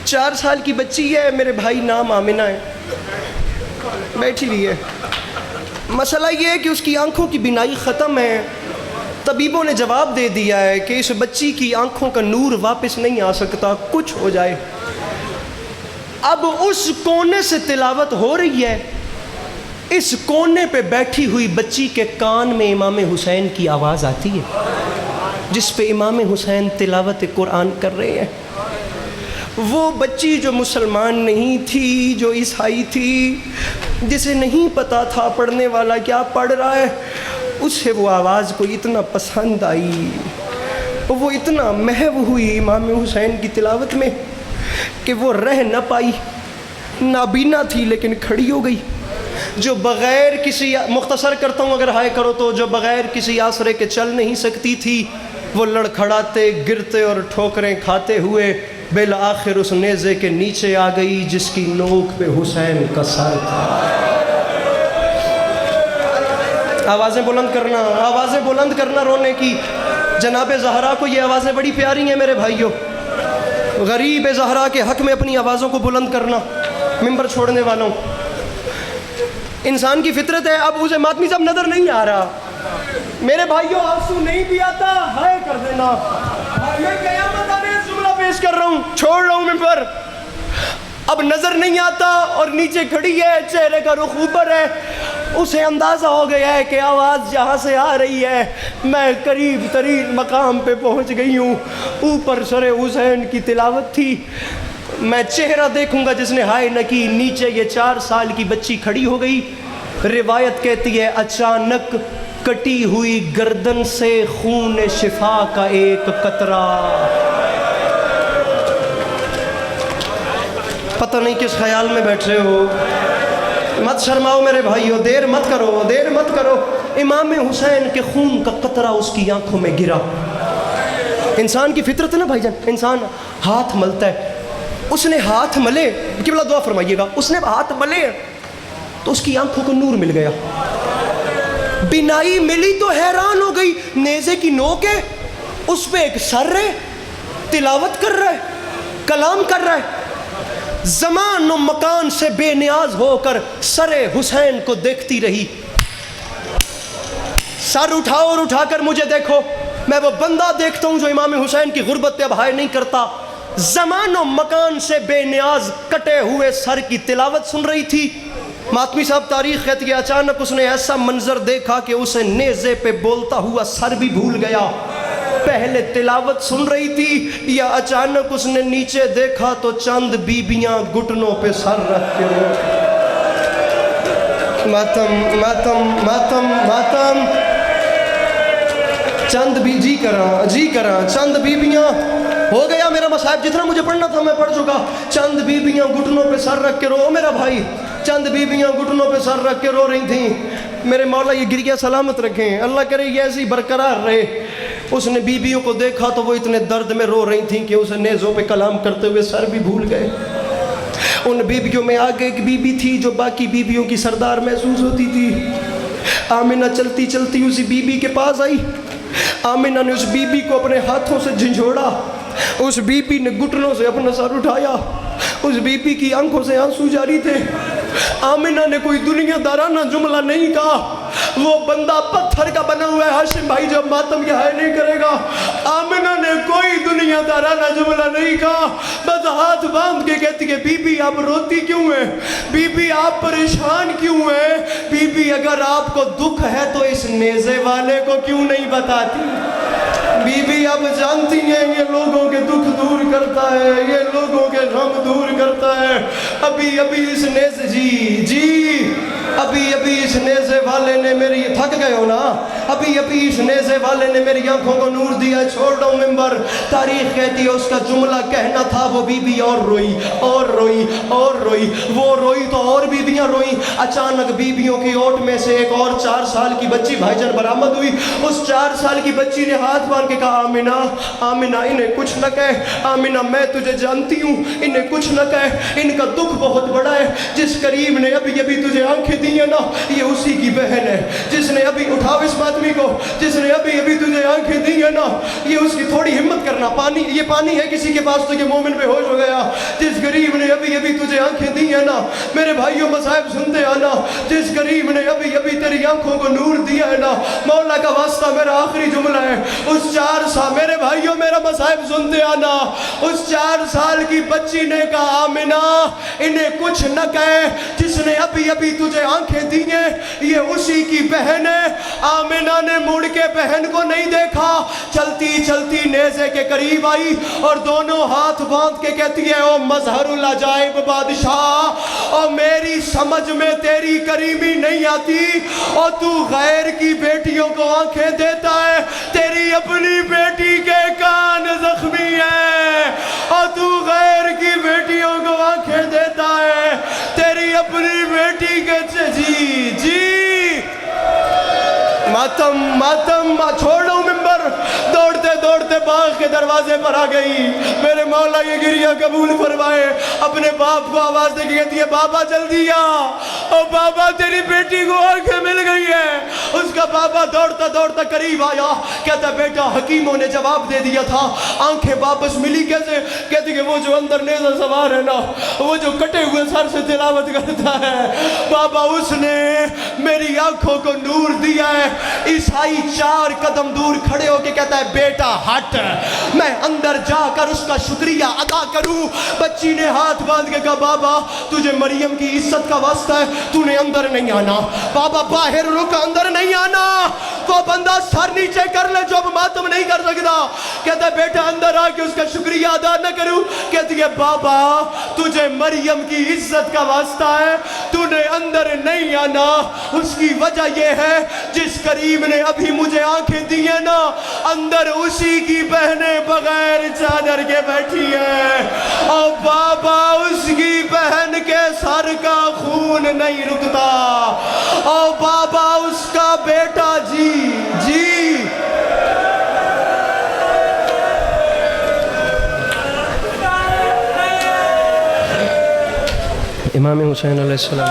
4 سال کی بچی ہے، میرے بھائی نام آمنہ ہے، بیٹھی ہوئی ہے. مسئلہ یہ ہے کہ اس کی آنکھوں کی بینائی ختم ہے. طبیبوں نے جواب دے دیا ہے کہ اس بچی کی آنکھوں کا نور واپس نہیں آ سکتا، کچھ ہو جائے. اب اس کونے سے تلاوت ہو رہی ہے، اس کونے پہ بیٹھی ہوئی بچی کے کان میں امام حسین کی آواز آتی ہے جس پہ امام حسین تلاوت قرآن کر رہے ہیں. وہ بچی جو مسلمان نہیں تھی، جو عیسائی تھی، جسے نہیں پتا تھا پڑھنے والا کیا پڑھ رہا ہے، اسے وہ آواز کو اتنا پسند آئی، وہ اتنا محو ہوئی امام حسین کی تلاوت میں کہ وہ رہ نہ پائی. نابینا تھی لیکن کھڑی ہو گئی. جو بغیر کسی، مختصر کرتا ہوں اگر ہائے کرو تو، جو بغیر کسی آسرے کے چل نہیں سکتی تھی، وہ لڑکھڑاتے گرتے اور ٹھوکریں کھاتے ہوئے بالآخر اس نیزے کے نیچے آ گئی جس کی نوک پہ حسین کا سر تھا. آوازیں بلند کرنا، آوازیں بلند کرنا رونے کی. جناب زہرا کو یہ آوازیں بڑی پیاری ہیں میرے بھائیوں. غریب زہرا کے حق میں اپنی آوازوں کو بلند کرنا. ممبر چھوڑنے والوں، انسان کی فطرت ہے. اب اسے ماتمی صاحب نظر نہیں آ رہا میرے بھائیوں، آنسو نہیں بھی آتا ہائے کر دینا. میں قیامت آمیز جملہ پیش کر رہا ہوں، چھوڑ رہا ہوں ممبر. اب نظر نہیں آتا اور نیچے کھڑی ہے، چہرے کا رخ اوپر ہے. اسے اندازہ ہو گیا ہے کہ آواز جہاں سے آ رہی ہے میں قریب ترین مقام پہ پہنچ گئی ہوں. اوپر سر حسین کی تلاوت تھی. میں چہرہ دیکھوں گا جس نے ہائے نہ کی. نیچے یہ 4 سال کی بچی کھڑی ہو گئی. روایت کہتی ہے اچانک کٹی ہوئی گردن سے خون شفا کا ایک قطرہ. پتہ نہیں کس خیال میں بیٹھے ہو. مت شرماؤ میرے بھائیو, دیر مت کرو. امام حسین کے خون کا قطرہ اس کی آنکھوں میں گرا. انسان کی فطرت ہے نا بھائی جان, انسان ہاتھ ملتا ہے. اس نے ہاتھ ملے, قبلہ دعا فرمائیے گا, اس نے ہاتھ ملے تو اس کی آنکھوں کو نور مل گیا. بینائی ملی تو حیران ہو گئی. نیزے کی نوک ہے, اس پہ ایک سر ہے, تلاوت کر رہا ہے, کلام کر رہا ہے. زمان و مکان سے بے نیاز ہو کر سر حسین کو دیکھتی رہی. سر اٹھاؤ اور اٹھا کر مجھے دیکھو, میں وہ بندہ دیکھتا ہوں جو امام حسین کی غربت پہ اب ہائے نہیں کرتا. زمان و مکان سے بے نیاز کٹے ہوئے سر کی تلاوت سن رہی تھی. ماتمی صاحب تاریخ کہتی ہے اچانک اس نے ایسا منظر دیکھا کہ اسے نیزے پہ بولتا ہوا سر بھی بھول گیا. پہلے تلاوت سن رہی تھی یا اچانک اس نے نیچے دیکھا تو چند بیبیاں گھٹنوں پہ سر رکھ کے ماتم ماتم ماتم ماتم چند بھی جی کراں چند بیبیاں. ہو گیا میرا مصائب, جتنا مجھے پڑھنا تھا میں پڑھ چکا. چند بیبیاں گھٹنوں پہ سر رکھ کے رو میرا بھائی, چند بیبیاں گھٹنوں پہ سر رکھ کے رو رہی تھیں. میرے مولا یہ گریہ سلامت رکھیں, اللہ کرے یہ ایسی برقرار رہے. اس نے بیبیوں کو دیکھا تو وہ اتنے درد میں رو رہی تھیں کہ اسے نیزوں پہ کلام کرتے ہوئے سر بھی بھول گئے. ان بیبیوں میں آگے ایک بیوی تھی جو باقی بیبیوں کی سردار محسوس ہوتی تھی. آمنہ چلتی چلتی اسی بیوی کے پاس آئی. آمنہ نے اس بیوی کو اپنے ہاتھوں سے جھنجھوڑا. اس بیوی نے گھٹنوں سے اپنا سر اٹھایا. اس بیوی کی آنکھوں سے آنسو جاری تھے. آمنہ نے کوئی دنیا دارانہ جملہ نہیں کہا. وہ بندہ پتھر کا بنا ہوا ہے ہاشم بھائی جو ماتم یہ ہائے نہیں کرے گا. آمنہ نے کوئی دنیا دارانہ جملہ نہیں کہا, بس ہاتھ باندھ کے کہتی ہے بی بی آپ روتی کیوں ہیں, بی بی آپ پریشان کیوں ہیں, بی بی اگر آپ کو دکھ ہے تو اس نیزے والے کو کیوں نہیں بتاتی. بی بی اب جانتی ہیں یہ لوگوں کے دکھ دور کرتا ہے, یہ لوگوں کے غم دور کرتا ہے. ابھی اس نیزے ابھی اس نیزے والے نے میری, تھک گئے ہو نا, ابھی اس نیزے والے نے میری آنکھوں کو نور دیا. چھوڑ رہا ہوں ممبر. تاریخ کہتی ہے اس کا جملہ کہنا تھا. وہ بی بی اور روئی اور روئی اور روئی, وہ روئی تو اور بیویاں روئیں. اچانک بیویوں کی اوٹ میں سے ایک اور 4 سال کی بچی بھائی جان برآمد ہوئی. اس 4 سال کی بچی نے ہاتھ باندھ کے کہا آمنہ انہیں کچھ نہ کہہ, آمنہ میں تجھے جانتی ہوں, انہیں کچھ نہ کہہ, ان کا دکھ بہت بڑا ہے. جس کریم نے ابھی تجھے آنکھیں دی ہیں نا یہ اسی کی بہن ہے. جس نے ابھی اٹھاؤ اس آدمی کو, جس نے ابھی تجھے آنکھیں دی ہیں نا یہ اس کی تھوڑی ہمت کرنا. پانی, یہ پانی ہے کسی کے پاس تو یہ مومن بے ہوش ہو گیا. جس غریب نے ابھی تجھے آنکھیں دی ہیں نا میرے بھائیوں مصائب سنتے آنا, جس غریب نے ابھی تیری آنکھوں کو نور دیا ہے نا, مولا کا واسطہ میرا آخری جملہ ہے, اس 4 سال میرے بھائیوں میرا مصائب سنتے آنا, اس 4 سال کی بچی نے کہا آمنہ انہیں کچھ نہ کہے, جس نے ابھی تجھے آنکھیں دی ہیں یہ اسی کی بہن ہے. آمنہ نے مڑ کے بہن کو نہیں دیکھا, چلتی نیزے کے قریب آئی اور دونوں ہاتھ باندھ کے کہتی ہے او مظہر العجائب بادشاہ, اور میری سمجھ میں تیری کریمی نہیں آتی, اور تو غیر کی بیٹیوں کو آنکھیں دیتا ہے, تیری اپنی بیٹی کے کان زخمی ہے, اور تو غیر کی بیٹیوں کو آنکھیں دیتا ہے, تیری اپنی بیٹی کے جی ماتم چھوڑو ممبر. دوڑتے باغ کے دروازے پر آ گئی. میرے مولا یہ گریہ قبول فرمائے. اپنے باپ کو آواز دے کے کہتی ہے بابا جلدی آ, اور بابا تیری بیٹی کو آنکھیں مل گئی ہے. اس کا بابا دوڑتا قریب آیا, کہتا بیٹا حکیموں نے جواب دے دیا تھا, آنکھیں واپس ملی کیسے؟ کہتی کہ وہ جو اندر نیزہ سوار ہے نا, وہ جو کٹے ہوئے سر سے تلاوت کرتا ہے, بابا اس نے میری آنکھوں کو نور دیا ہے. عیسائی 4 قدم دور کھڑے ہو کے کہتا ہے بیٹا ہٹ, میں اندر جا کر اس کا شکریہ ادا کروں. بچی نے ہاتھ باندھ کے کہا بابا تجھے مریم کی عزت کا واسطہ ہے, تو نے اندر نہیں آنا. بابا باہر رک, اندر نہیں آنا. وہ بندہ سر نیچے کر لے جو اب ماتم نہیں کر سکتا. کہتا ہے بیٹا اندر آ کے اس کا شکریہ ادا نہ کروں. کہتی ہے بابا تجھے مریم کی عزت کا واسطہ ہے, تو نے اندر نہیں آنا. اس کی وجہ یہ ہے جس کریم نے ابھی مجھے آنکھیں دی ہیں نا, اندر اسی کی بہنیں بغیر چادر کے بیٹھی ہیں. اور بابا اس کی بہن کے سر کا خون نہیں رکتا. اور بابا اس کا بیٹا جی امام حسین علیہ السلام